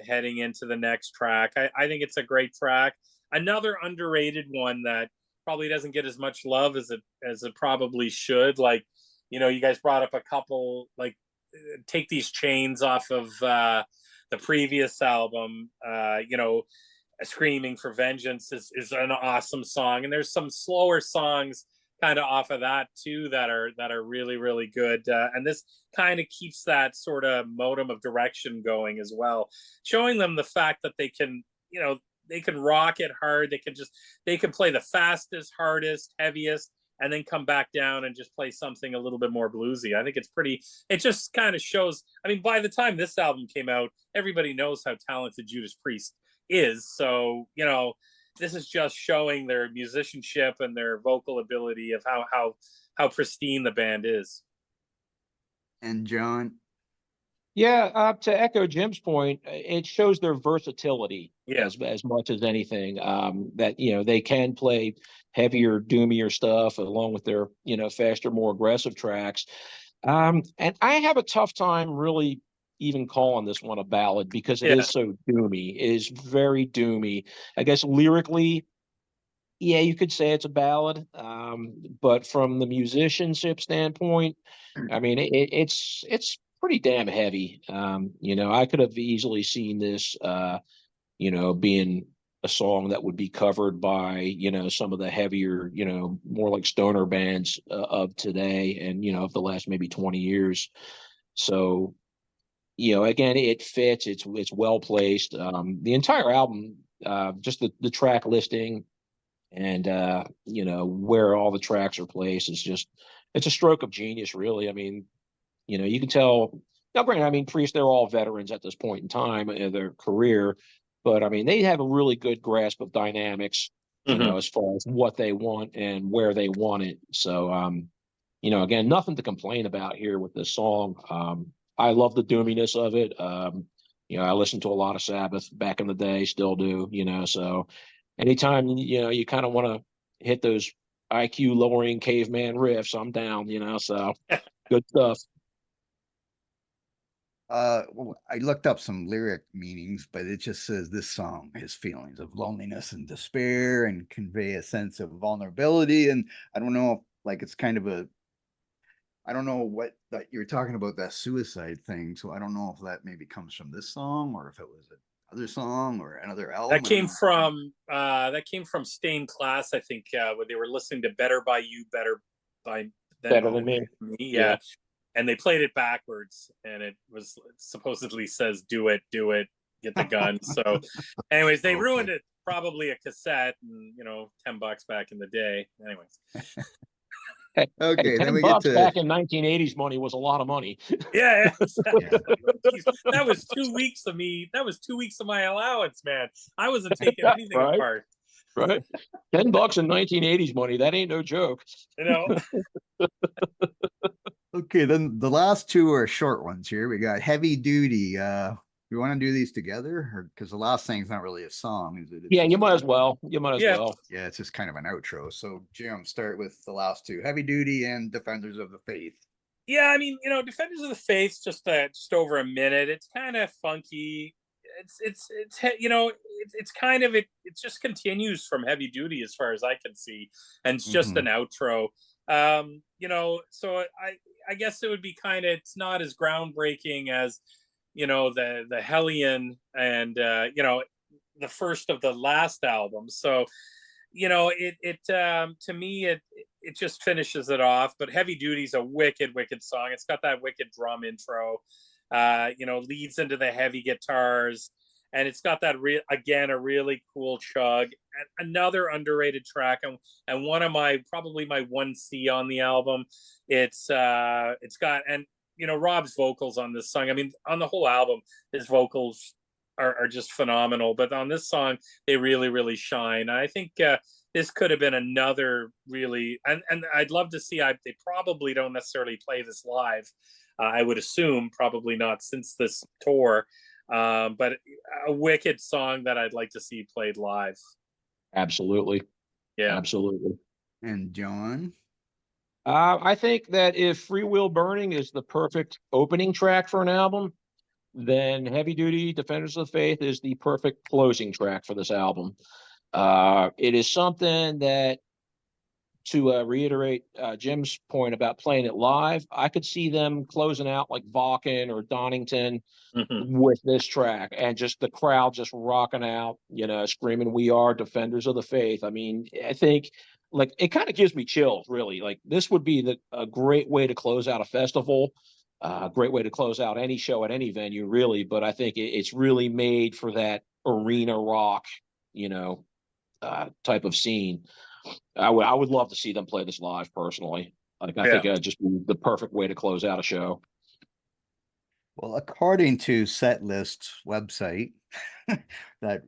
heading into the next track. I think it's a great track. Another underrated one that probably doesn't get as much love as it probably should. Like, you guys brought up a couple, like Take These Chains off of the previous album. Screaming for Vengeance is an awesome song, and there's some slower songs kind of off of that too that are really really good, and this kind of keeps that sort of modem of direction going as well, showing them the fact that they can, they can rock it hard, they can play the fastest, hardest, heaviest, and then come back down and just play something a little bit more bluesy. I think it just kind of shows. I mean, by the time this album came out, everybody knows how talented Judas Priest is. So, this is just showing their musicianship and their vocal ability of how pristine the band is. And Jon? Yeah, to echo Jim's point, it shows their versatility as much as anything. That they can play heavier, doomier stuff along with their faster, more aggressive tracks. And I have a tough time really even calling this one a ballad because it is so doomy. It is very doomy. I guess lyrically, yeah, you could say it's a ballad. But from the musicianship standpoint, I mean, it's pretty damn heavy. I could have easily seen this, being a song that would be covered by, some of the heavier, more like stoner bands of today and, of the last maybe 20 years. So, again, it fits. It's well placed. The entire album, just the track listing and where all the tracks are placed is it's a stroke of genius, really. I mean, you can tell. Now, granted, I mean, Priest, they're all veterans at this point in time in their career, but I mean, they have a really good grasp of dynamics, as far as what they want and where they want it. So, again, nothing to complain about here with this song. I love the doominess of it. I listened to a lot of Sabbath back in the day, still do, so anytime, you kind of want to hit those IQ lowering caveman riffs, I'm down, so good stuff. Well, I looked up some lyric meanings, but it just says this song has feelings of loneliness and despair and convey a sense of vulnerability. And I don't know, like it's kind of I don't know what that you're talking about, that suicide thing. So I don't know if that maybe comes from this song or if it was another song or another album. That came from Stained Class, I think, when they were listening to Better by You, Better Than Me. Yeah. And they played it backwards, and it supposedly says "Do it, get the gun." So, anyways, they ruined it. Probably a cassette, and $10 back in the day. Anyways. Okay, then we get to back in 1980s money was a lot of money. Yeah. That was 2 weeks of me. That was 2 weeks of my allowance, man. I wasn't taking anything apart. Right. $10 in 1980s money. That ain't no joke. Okay, then the last two are short ones here. We got Heavy Duty. You want to do these together, or because the last thing's not really a song, is it? You might as well. Yeah, it's just kind of an outro. So, Jim, start with the last two: Heavy Duty and Defenders of the Faith. Yeah, I mean, Defenders of the Faith, just over a minute. It's kind of funky. It's kind of it just continues from Heavy Duty as far as I can see, and it's just an outro. So I guess it would be it's not as groundbreaking as the Hellion and the first of the last album. So to me it just finishes it off. But Heavy Duty's a wicked song. It's got that wicked drum intro, leads into the heavy guitars, and it's got that a really cool chug. And another underrated track, and one of probably my 1C on the album. It's got, and Rob's vocals on this song. I mean, on the whole album, his vocals are just phenomenal, but on this song they really, really shine. I think this could have been another really, and I'd love to see. They probably don't necessarily play this live. I would assume probably not since this tour, but a wicked song that I'd like to see played live. Absolutely. Yeah, absolutely. And Jon? I think that if Free Will Burning is the perfect opening track for an album, then Heavy Duty Defenders of the Faith is the perfect closing track for this album. It is something that to reiterate Jim's point about playing it live, I could see them closing out like Vaughan or Donington with this track, and just the crowd just rocking out, screaming, "We are defenders of the faith." I mean, I think like it kind of gives me chills, really. Like this would be a great way to close out a festival, great way to close out any show at any venue, really. But I think it's really made for that arena rock, type of scene. I would love to see them play this live personally. Like I think it'd just be the perfect way to close out a show. Well, according to Setlist's website, that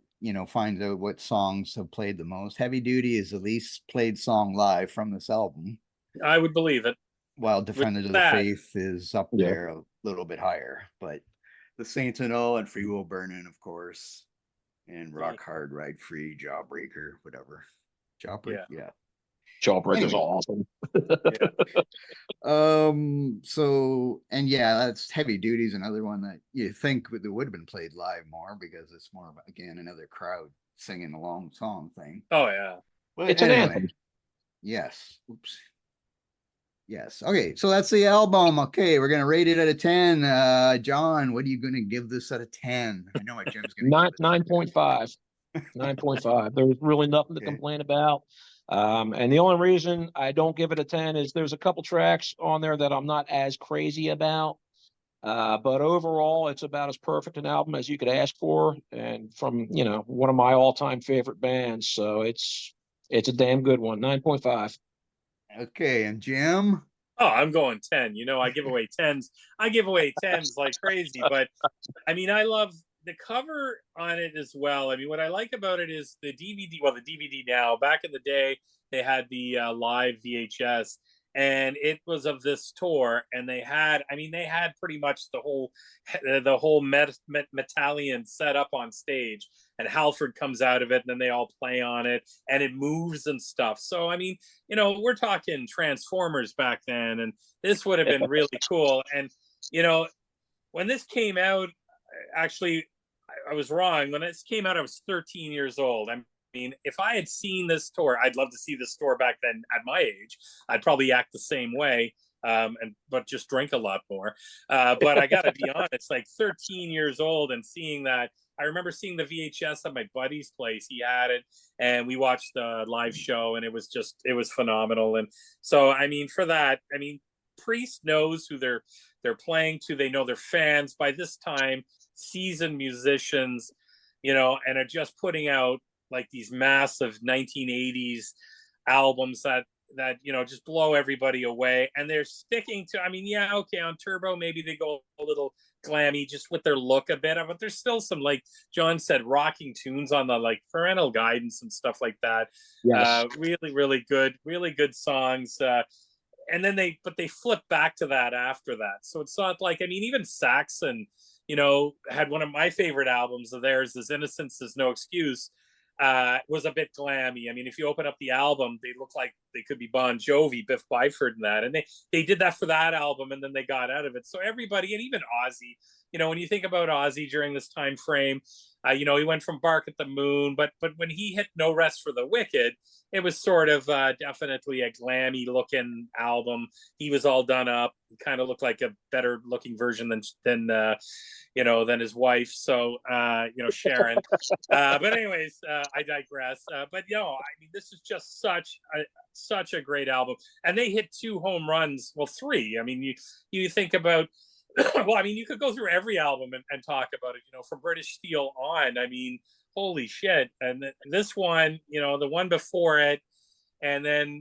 finds out what songs have played the most, Heavy Duty is the least played song live from this album. I would believe it. While Defenders of the Faith is up there a little bit higher, but The Saints and All and Free Will Burning, of course, and Rock Hard, Ride Free, Jawbreaker, whatever. Jawbreaker, yeah. Jawbreaker's awesome. So, and that's Heavy Duty is another one that you think would have been played live more, because it's more of, again, another crowd singing along song thing. Oh yeah, but it's an anthem. Yes. Oops. Yes. Okay, so that's the album. Okay, we're gonna rate it out of 10. John, what are you gonna give this out of 10? I know what Jim's gonna 9.5. 9.5. There's really nothing to complain about. And the only reason I don't give it a 10 is there's a couple tracks on there that I'm not as crazy about. But overall, it's about as perfect an album as you could ask for, and from one of my all-time favorite bands. So it's a damn good one. 9.5. Okay, and Jim? Oh, I'm going 10. I give away 10s. I give away 10s like crazy. But I mean, I love the cover on it as well. I mean, what I like about it is the DVD. Well, the DVD now. Back in the day, they had the live VHS, and it was of this tour. And they had pretty much the whole Metallian set up on stage. And Halford comes out of it, and then they all play on it, and it moves and stuff. So, I mean, we're talking Transformers back then, and this would have been really cool. And, when this came out, actually, I was wrong. When this came out, I was 13 years old. I mean, if I had seen this tour, I'd love to see this tour back then at my age. I'd probably act the same way, but just drink a lot more. But I got to be honest, like 13 years old and seeing that. I remember seeing the VHS at my buddy's place. He had it, and we watched the live show, and it was phenomenal. And so, I mean, for that, I mean, Priest knows who they're playing to. They know their fans by this time, seasoned musicians, and are just putting out like these massive 1980s albums that just blow everybody away. And they're sticking to, I mean, on Turbo, maybe they go a little glammy just with their look a bit, but there's still some, like John said, rocking tunes on the like Parental Guidance and stuff like that. Yes. Really good songs. And then they flip back to that after that. So it's not like, I mean, even Saxon, had one of my favorite albums of theirs, is Innocence Is No Excuse. Was a bit glammy. I mean, if you open up the album, they look like they could be Bon Jovi, Biff Byford, and that. And they did that for that album, and then they got out of it. So everybody, and even Ozzy, when you think about Ozzy during this time frame, he went from Bark at the Moon, but when he hit No Rest for the Wicked, it was sort of definitely a glammy looking album. He was all done up. He kind of looked like a better looking version than his wife. So, Sharon. But anyways, I digress. But I mean, this is just such a great album, and they hit 2 home runs. Well, 3. I mean, you think about. Well, I mean, you could go through every album and talk about it. From British Steel on. I mean, holy shit! And this one, the one before it, and then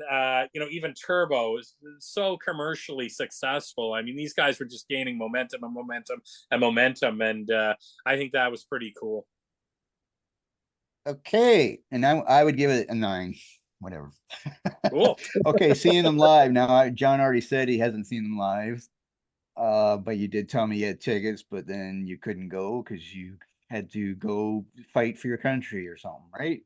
even Turbo is so commercially successful. I mean, these guys were just gaining momentum, and I think that was pretty cool. Okay, and I would give it a 9. Whatever. Cool. Okay, seeing them live now. John already said he hasn't seen them live. But you did tell me you had tickets, but then you couldn't go because you had to go fight for your country or something, right?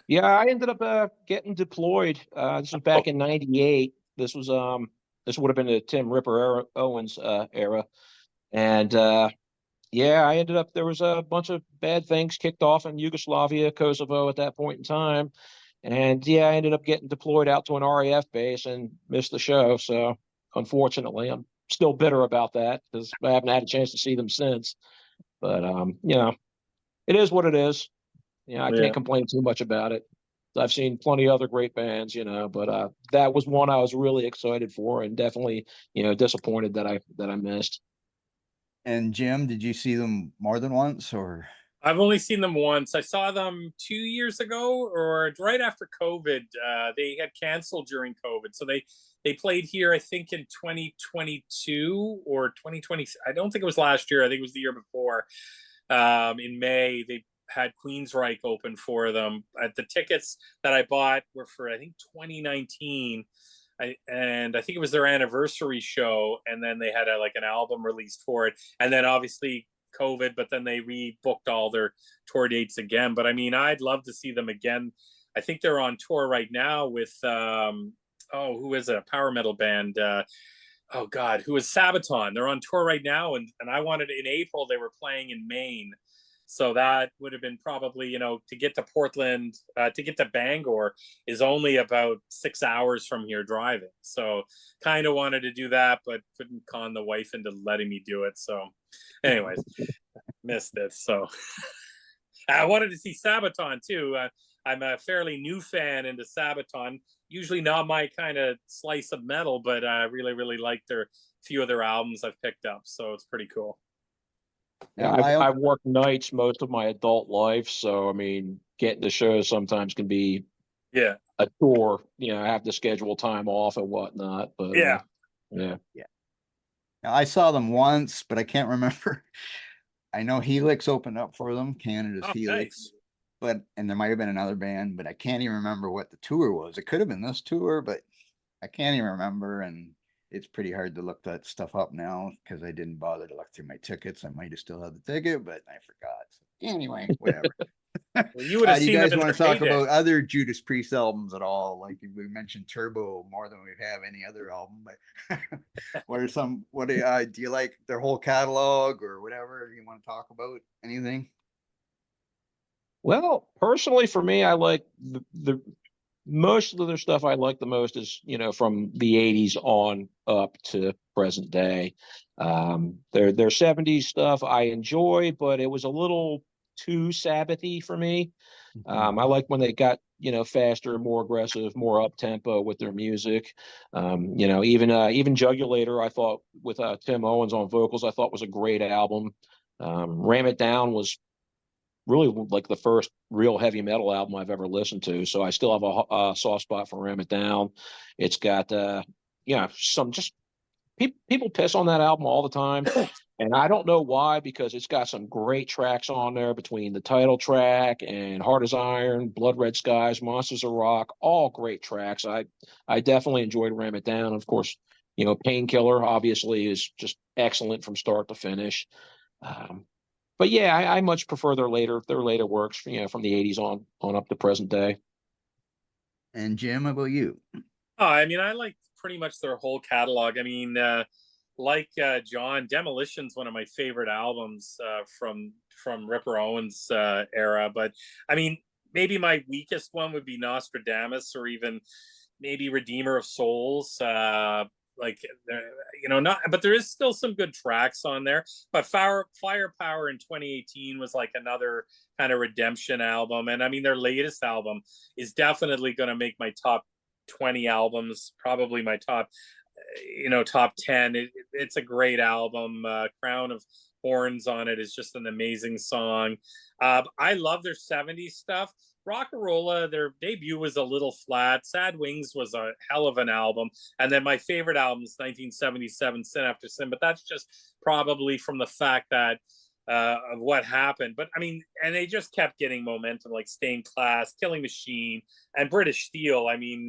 Yeah, I ended up getting deployed. This was back in '98. This would have been the Tim Ripper Owens era, and I ended up, there was a bunch of bad things kicked off in Yugoslavia, Kosovo at that point in time, And yeah, I ended up getting deployed out to an RAF base and missed the show. So unfortunately, I'm still bitter about that because I haven't had a chance to see them since. But you know, it is what it is. You know, I Yeah. can't complain too much about it. I've seen plenty of other great bands, you know, but that was one I was really excited for, and definitely, you know, disappointed that I missed. And Jim, did you see them more than once, or? I've only seen them once. I saw them 2 years ago, or right after COVID. They had canceled during COVID, so they played here, I think, in 2022 or 2020. I don't think it was last year. I think it was the year before. In May, they had Queensryche open for them. The tickets that I bought were for, I think, 2019. And I think it was their anniversary show, and then they had like an album released for it, and then obviously COVID, but then they rebooked all their tour dates again. But I mean, I'd love to see them again. I think they're on tour right now with who is it? A power metal band? Oh God, who is Sabaton? They're on tour right now, and I wanted in April. They were playing in Maine, so that would have been probably, you know, to get to Portland, to get to Bangor is only about 6 hours from here driving. So kind of wanted to do that, but couldn't con the wife into letting me do it. So anyways, missed it. So I wanted to see Sabaton too. I'm a fairly new fan into Sabaton. Usually not my kind of slice of metal, but I really, really like their few of their albums I've picked up. So it's pretty cool. Yeah, I've worked nights most of my adult life, so I mean, getting to shows sometimes can be Yeah. a chore. You know, I have to schedule time off and whatnot. But yeah. Now, I saw them once, but I can't remember. I know Helix opened up for them, Canada's Helix. Nice. And there might have been another band, but I can't even remember what the tour was. It could have been this tour, but I can't even remember. And it's pretty hard to look that stuff up now because I didn't bother to look through my tickets. I might have still had the ticket, but I forgot. So anyway, whatever. Well, you would have do you seen guys them in want to their talk heyday. about other Judas Priest albums at all? Like we mentioned Turbo more than we have any other album, but what do you like their whole catalog or whatever you want to talk about? Anything? well, personally, for me, I like the most of their stuff I like the most is, you know, from the 80s on up to present day. Their 70s stuff I enjoy, but it was a little too Sabbathy for me. I like when they got, you know, faster, more aggressive, more up tempo with their music. You know, even Jugulator, I thought with Tim Owens on vocals, I thought was a great album. Ram It Down was really like the first real heavy metal album I've ever listened to. So I still have a soft spot for Ram It Down. It's got, some just people piss on that album all the time. And I don't know why, because it's got some great tracks on there between the title track and Hard as Iron, Blood Red Skies, Monsters of Rock, all great tracks. I definitely enjoyed Ram It Down. Of course, you know, Painkiller obviously is just excellent from start to finish. But yeah, I much prefer their later works, you know, from the 80s on up to present day. And Jim, how about you? Oh, I mean, I like pretty much their whole catalog. I mean, like John, Demolition's one of my favorite albums from Ripper Owens' era. But I mean, maybe my weakest one would be Nostradamus, or even maybe Redeemer of Souls. Like, you know, not, but there is still some good tracks on there. But Firepower in 2018 was like another kind of redemption album. And I mean, their latest album is definitely going to make my top 20 albums, probably my top 10. It's a great album. Crown of Horns on it is just an amazing song. I love their 70s stuff. Rock'n'Rolla, their debut was a little flat. Sad Wings was a hell of an album. And then my favorite album is 1977, Sin After Sin. But that's just probably from the fact that of what happened. But I mean, and they just kept getting momentum, like Stained Class, Killing Machine, and British Steel. I mean,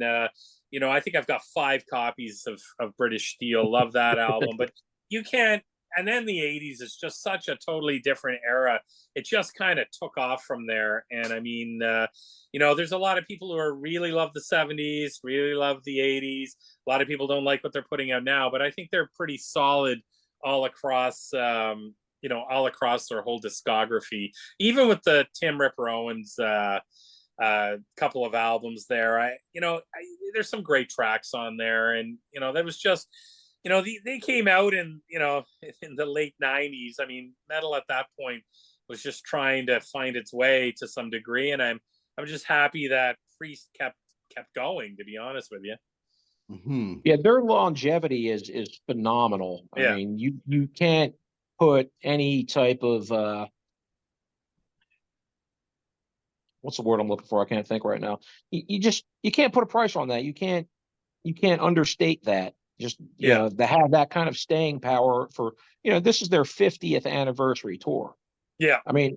you know, I think I've got 5 copies of British Steel. Love that album. But you can't. And then the 80s is just such a totally different era. It just kind of took off from there. And I mean, you know, there's a lot of people who are really love the 70s, really love the 80s. A lot of people don't like what they're putting out now, but I think they're pretty solid all across, all across their whole discography. Even with the Tim Ripper Owens couple of albums there. There's some great tracks on there, and that was just, they came out in in the late '90s. I mean, metal at that point was just trying to find its way to some degree, and I'm just happy that Priest kept going, to be honest with you. Mm-hmm. Yeah, their longevity is phenomenal. Yeah. I mean, you can't put any type of what's the word I'm looking for? I can't think right now. You can't put a price on that. You can't understate that. Just to have that kind of staying power for this is their 50th anniversary tour. Yeah. I mean,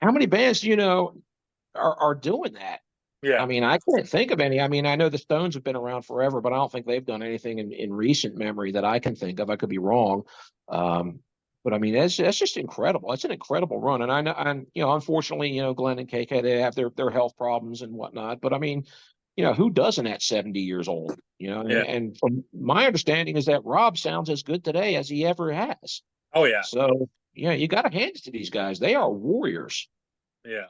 how many bands do you know are doing that? Yeah. I mean, I can't think of any. I mean, I know the Stones have been around forever, but I don't think they've done anything in recent memory that I can think of. I could be wrong. But I mean, that's just incredible. It's an incredible run. And I know, unfortunately, Glenn and KK, they have their health problems and whatnot. But I mean, who doesn't at 70 years old? Yeah. And from my understanding is that Rob sounds as good today as he ever has. Oh yeah. So you got to hand it to these guys. They are warriors. Yeah.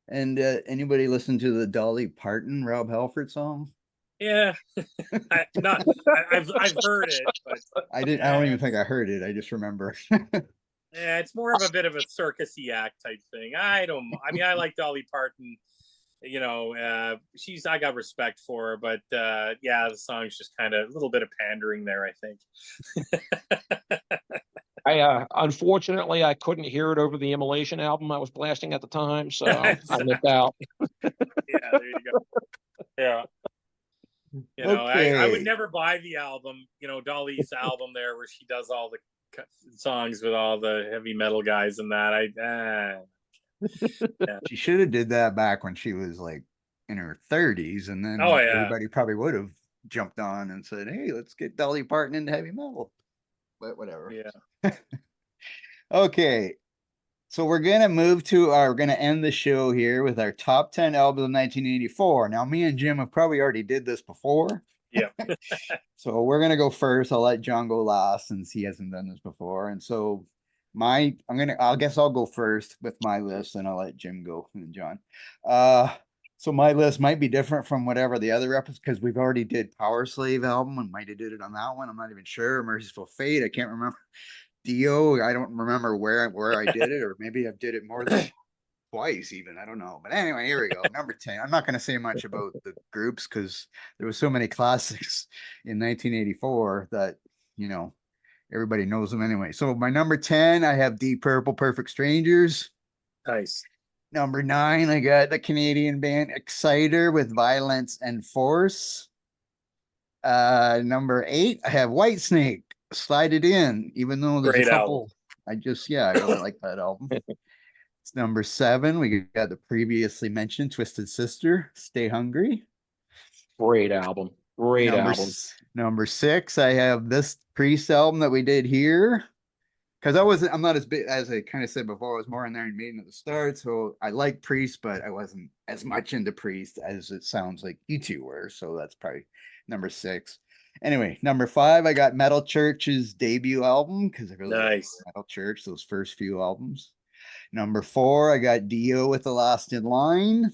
And anybody listen to the Dolly Parton Rob Halford song? Yeah. I've heard it, but I don't even think I heard it. I just remember. Yeah, it's more of a bit of a circusy act type thing. I like Dolly Parton. I got respect for her, but the song's just kind of a little bit of pandering there, I think. Unfortunately, I couldn't hear it over the Immolation album I was blasting at the time, so I missed out. Yeah, there you go. Yeah. Okay. I would never buy the album, Dolly's album there where she does all the songs with all the heavy metal guys and that. Yeah. She should have did that back when she was like in her 30s, and then everybody probably would have jumped on and said, hey, let's get Dolly Parton into heavy metal. But whatever. Yeah. Okay. So we're going to end the show here with our top 10 albums of 1984. Now, me and Jim have probably already did this before. Yeah. So we're going to go first. I'll let John go last since he hasn't done this before. And so I guess I'll go first with my list, and I'll let Jim go and John. So my list might be different from whatever the other episodes, because we've already did Power Slave album and might have did it on that one. I'm not even sure. Merciful Fate, I can't remember. Dio, I don't remember where I did it, or maybe I've did it more than twice even. I don't know. But anyway, here we go. Number 10. I'm not going to say much about the groups because there was so many classics in 1984 that, everybody knows them anyway. So my number 10, I have Deep Purple, Perfect Strangers. Nice. Number 9, I got the Canadian band Exciter with Violence and Force. Number 8, I have Whitesnake, Slide It In, even though there's Great a couple. Album. I really like that album. It's number 7. We got the previously mentioned Twisted Sister, Stay Hungry. Great album. Number 6, I have this Priest album that we did here. Because I'm not as big, as I kind of said before, I was more in Iron Maiden at the start. So I like Priest, but I wasn't as much into Priest as it sounds like you two were. So that's probably number 6. Anyway, number 5, I got Metal Church's debut album, because I really like Metal Church, those first few albums. Number 4, I got Dio with The Last in Line.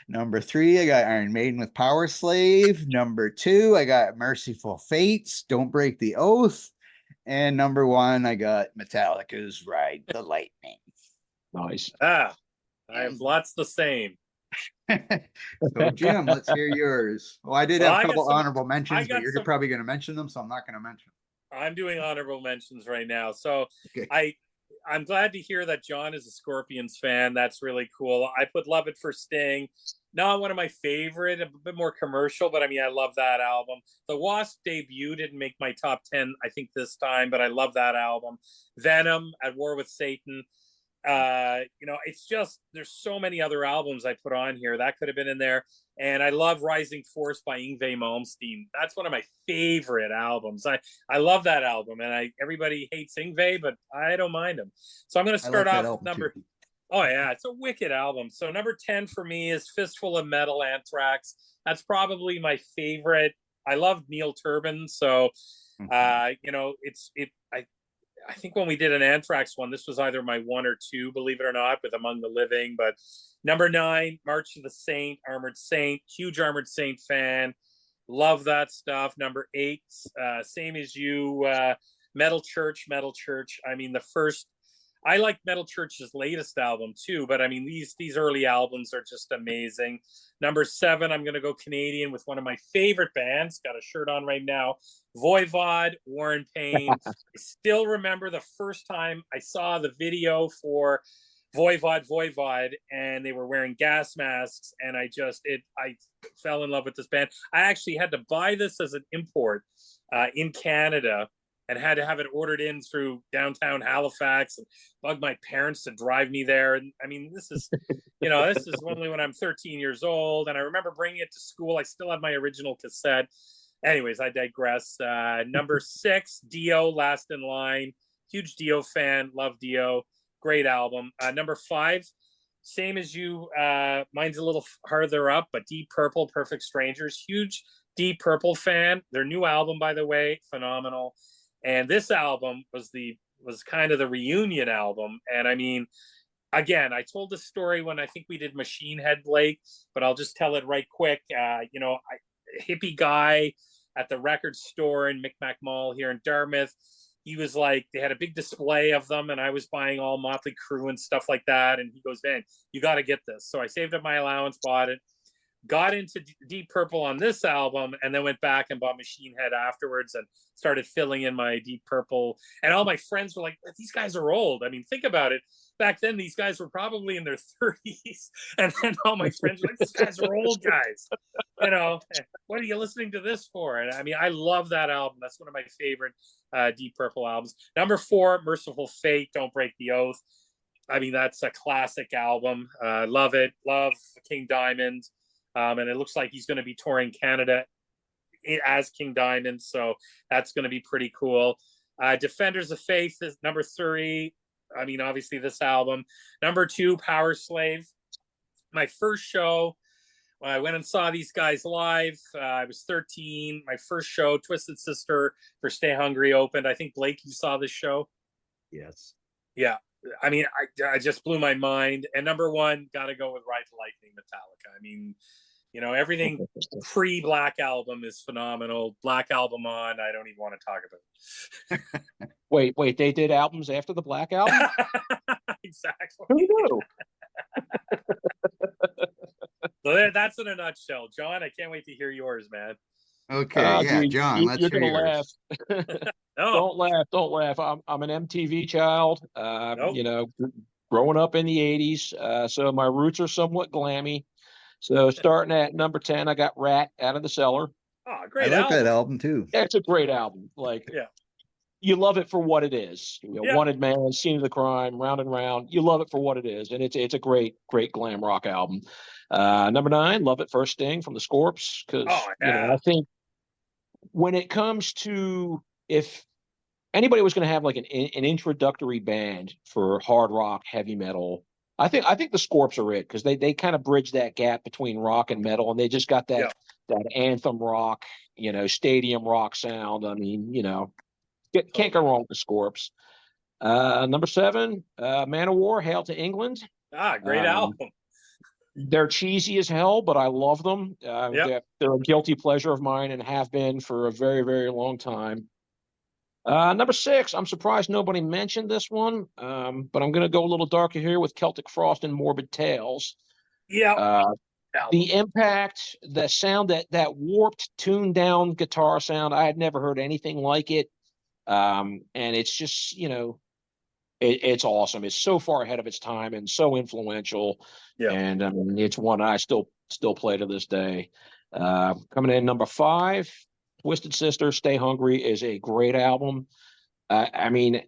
Number 3, I got Iron Maiden with Power Slave. Number 2, I got Merciful Fates, Don't Break the Oath. And number 1, I got Metallica's Ride the Lightning. Nice. I have lots the same. So Jim, let's hear yours. Well, I did have a couple honorable mentions, but you're probably going to mention them, so I'm not going to mention them. I'm doing honorable mentions right now. So okay. I'm glad to hear that John is a Scorpions fan. That's really cool. I put Love It for Sting. Not one of my favorite, a bit more commercial, but I mean, I love that album. The Wasp debut didn't make my top 10, I think, this time, but I love that album. Venom, At War with Satan. It's just, there's so many other albums I put on here that could have been in there. And I love Rising Force by Yngwie Malmsteen. That's one of my favorite albums. I love that album, and everybody hates Yngwie, but I don't mind him. So I'm going to start off with number. Too. Oh yeah, it's a wicked album. So number 10 for me is Fistful of Metal, Anthrax. That's probably my favorite. I love Neil Turbin, so I think when we did an Anthrax one, this was either my 1 or 2, believe it or not, with Among the Living. But number 9, March of the Saint, Armored Saint, huge Armored Saint fan. Love that stuff. Number 8, same as you, Metal Church, Metal Church. I mean, I like Metal Church's latest album too, but I mean, these early albums are just amazing. Number 7, I'm going to go Canadian with one of my favorite bands. Got a shirt on right now. Voivod, War and Pain. I still remember the first time I saw the video for Voivod, and they were wearing gas masks, and I fell in love with this band. I actually had to buy this as an import in Canada, and had to have it ordered in through downtown Halifax and bug my parents to drive me there. And I mean, this is, this is only when I'm 13 years old. And I remember bringing it to school. I still have my original cassette. Anyways, I digress. Number 6, Dio, Last in Line. Huge Dio fan. Love Dio. Great album. Number 5, same as you. Mine's a little farther up, but Deep Purple, Perfect Strangers. Huge Deep Purple fan. Their new album, by the way, phenomenal. And this album was kind of the reunion album. And I mean, again, I told the story when I think we did Machine Head, Blake, but I'll just tell it right quick. Hippie guy at the record store in Micmac Mall here in Dartmouth. He was like, they had a big display of them, and I was buying all Motley Crue and stuff like that. And he goes, man, you got to get this. So I saved up my allowance, bought it. Got into Deep Purple on this album, and then went back and bought Machine Head afterwards and started filling in my Deep Purple. And all my friends were like, these guys are old. I mean, think about it. Back then, these guys were probably in their 30s. And then all my friends were like, these guys are old guys. What are you listening to this for? And I mean, I love that album. That's one of my favorite Deep Purple albums. Number 4, Merciful Fate, Don't Break the Oath. I mean, that's a classic album. Love it. Love King Diamond. And it looks like he's going to be touring Canada as King Diamond, so that's going to be pretty cool. Defenders of Faith is number 3. I mean, obviously this album. Number 2, Power Slave. My first show, when I went and saw these guys live, I was 13. My first show, Twisted Sister for Stay Hungry opened. I think, Blake, you saw this show? Yes. Yeah. I mean, I just blew my mind. And number 1, got to go with Ride the Lightning, Metallica. I mean, everything pre-Black Album is phenomenal. Black Album on, I don't even want to talk about it. Wait, they did albums after the Black Album? Exactly. Who knew? So that's in a nutshell. John, I can't wait to hear yours, man. Okay, John, let's you're hear gonna yours. laugh. No. Don't laugh. I'm an MTV child. Nope. Growing up in the 80s, so my roots are somewhat glammy. So starting at number 10, I got Rat, Out of the Cellar. Oh, I great like album. that album too. Yeah, it's a great album. Like, Yeah. You love it for what it is. Yeah. Wanted Man, Scene of the Crime, Round and Round. You love it for what it is, and it's a great glam rock album. Number 9, Love It First Sting from the Scorps, because I think when it comes to, if anybody was going to have like an introductory band for hard rock, heavy metal, I think the Scorps are it, because they kind of bridge that gap between rock and metal, and they just got that anthem rock, stadium rock sound. I mean, can't go wrong with the Scorps. Number 7, Man of War, Hail to England. Great album. They're cheesy as hell, but I love them. They're a guilty pleasure of mine and have been for a very, very long time. Number 6, I'm surprised nobody mentioned this one, but I'm going to go a little darker here with Celtic Frost and Morbid Tales. Yeah. The impact, the sound, that warped, tuned down guitar sound, I had never heard anything like it. And it's just, it's awesome. It's so far ahead of its time and so influential. Yeah. And it's one I still play to this day. Coming in number 5, Twisted Sister, Stay Hungry is a great album. I mean,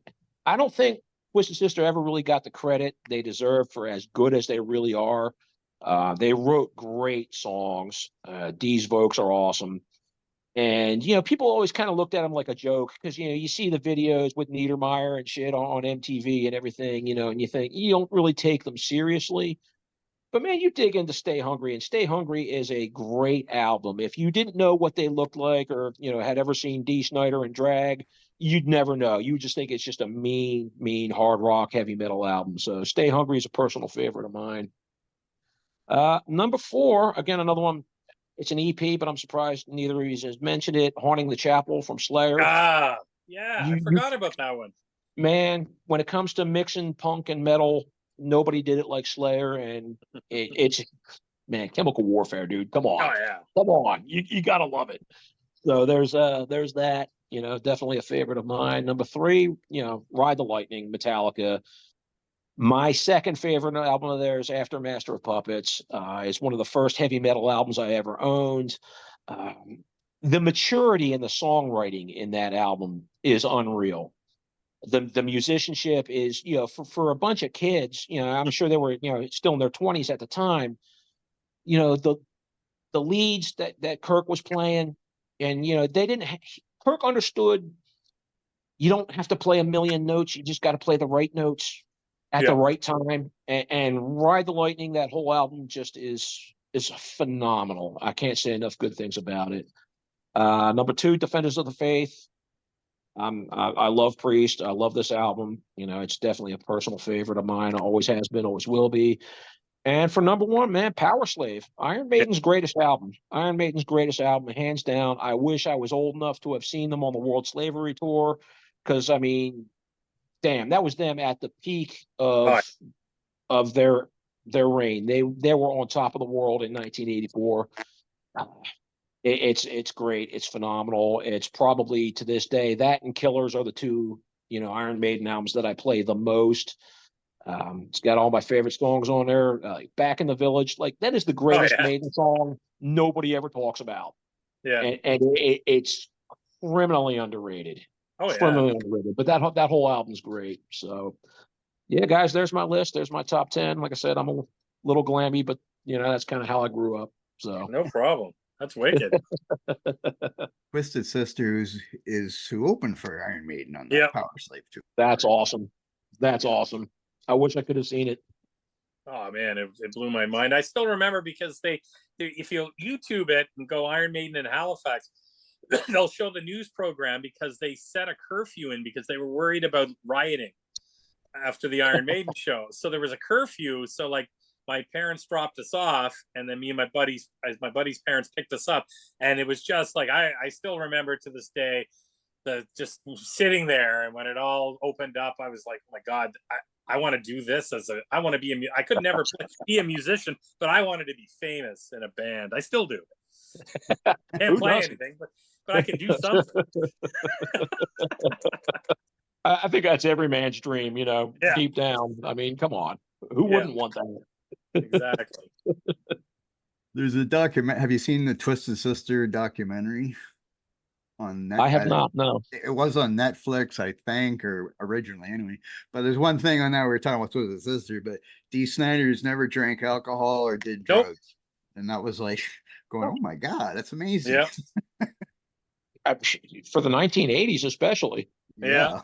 I don't think Twisted Sister ever really got the credit they deserve for as good as they really are. They wrote great songs. These Vokes are awesome. And, people always kind of looked at them like a joke because, you see the videos with Niedermeyer and shit on MTV and everything, and you think you don't really take them seriously. But man, you dig into Stay Hungry, and Stay Hungry is a great album. If you didn't know what they looked like, or had ever seen Dee Snider and Drag, you'd never know. You would just think it's just a mean hard rock heavy metal album. So Stay Hungry is a personal favorite of mine. Number 4, again, another one. It's an EP, but I'm surprised neither of you has mentioned it. Haunting the Chapel from Slayer. Yeah, I forgot about that one. Man, when it comes to mixing punk and metal, nobody did it like Slayer, and it's man, Chemical Warfare, dude. Come on, come on, you gotta love it. So there's that. Definitely a favorite of mine. Number 3, Ride the Lightning, Metallica. My second favorite album of theirs, after Master of Puppets, is one of the first heavy metal albums I ever owned. The maturity in the songwriting in that album is unreal. The musicianship is, for a bunch of kids, I'm sure they were, still in their 20s at the time, the leads that Kirk was playing, and, they didn't, Kirk understood you don't have to play a million notes. You just got to play the right notes at the right time. And Ride the Lightning, that whole album just is phenomenal. I can't say enough good things about it. Number 2, Defenders of the Faith. I love Priest. I love this album. It's definitely a personal favorite of mine. Always has been, always will be. And for number 1, man, Power Slave. Iron Maiden's greatest album. Iron Maiden's greatest album, hands down. I wish I was old enough to have seen them on the World Slavery Tour, because, I mean, damn, that was them at the peak of their reign. They were on top of the world in 1984. It's great. It's phenomenal. It's probably, to this day, that and Killers are the 2, Iron Maiden albums that I play the most. It's got all my favorite songs on there. Back in the Village, like, that is the greatest Maiden song nobody ever talks about. Yeah, and it's criminally underrated. Criminally underrated. But that whole album's great. So, yeah, guys, there's my list. There's my top 10. Like I said, I'm a little glammy, but that's kind of how I grew up. So no problem. That's wicked. Twisted Sister is who opened for Iron Maiden on that Power Slave too. That's awesome. That's awesome. I wish I could have seen it. Oh man, it blew my mind. I still remember, because they if you YouTube it and go Iron Maiden in Halifax, they'll show the news program, because they set a curfew in because they were worried about rioting after the Iron Maiden show. So there was a curfew. So, like, my parents dropped us off, and then me and my buddy's parents picked us up, and it was just like, I still remember to this day, just sitting there, and when it all opened up, I was like, oh my God, I want to do this I want to be I could never be a musician, but I wanted to be famous in a band. I still do. Can't play anything, but I can do something. I think that's every man's dream, deep down. I mean, come on. Who wouldn't want that? Exactly. There's a document. Have you seen the Twisted Sister documentary on Netflix? I have not, no. It was on Netflix, I think, or originally anyway. But there's one thing on that, we were talking about Twisted Sister, but Dee Snider's never drank alcohol or did drugs. And that was like going, oh my God, that's amazing. Yeah. For the 1980s, especially. Yeah.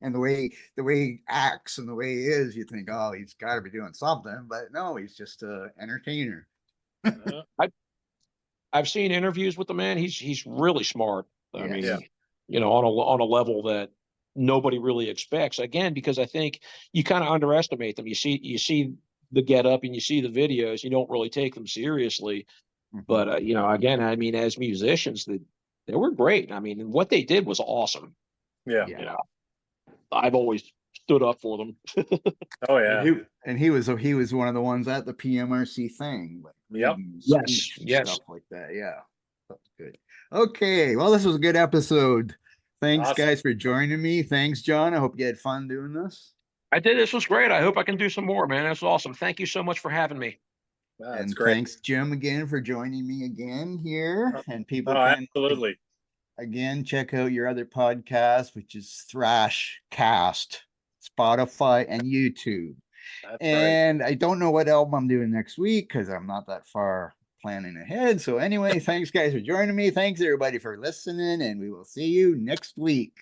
And the way he acts and the way he is, you think, oh, he's got to be doing something, but no, he's just an entertainer. I've seen interviews with the man. He's really smart. I mean, on a level that nobody really expects. Again, because I think you kind of underestimate them. You see the get up and you see the videos. You don't really take them seriously. Mm-hmm. But again, I mean, as musicians, they were great. I mean, what they did was awesome. Yeah. I've always stood up for them. Oh yeah. And he was one of the ones at the PMRC thing. Yes. Stuff like that. Yeah. That's good. Okay. Well, this was a good episode. Thanks, guys, for joining me. Thanks, John. I hope you had fun doing this. I did. This was great. I hope I can do some more, man. That's awesome. Thank you so much for having me. And thanks, Jim, again for joining me again here. And people can absolutely. Again, check out your other podcast, which is Thrash Cast, Spotify, and YouTube. And I don't know what album I'm doing next week because I'm not that far planning ahead. So anyway, thanks, guys, for joining me. Thanks, everybody, for listening, and we will see you next week.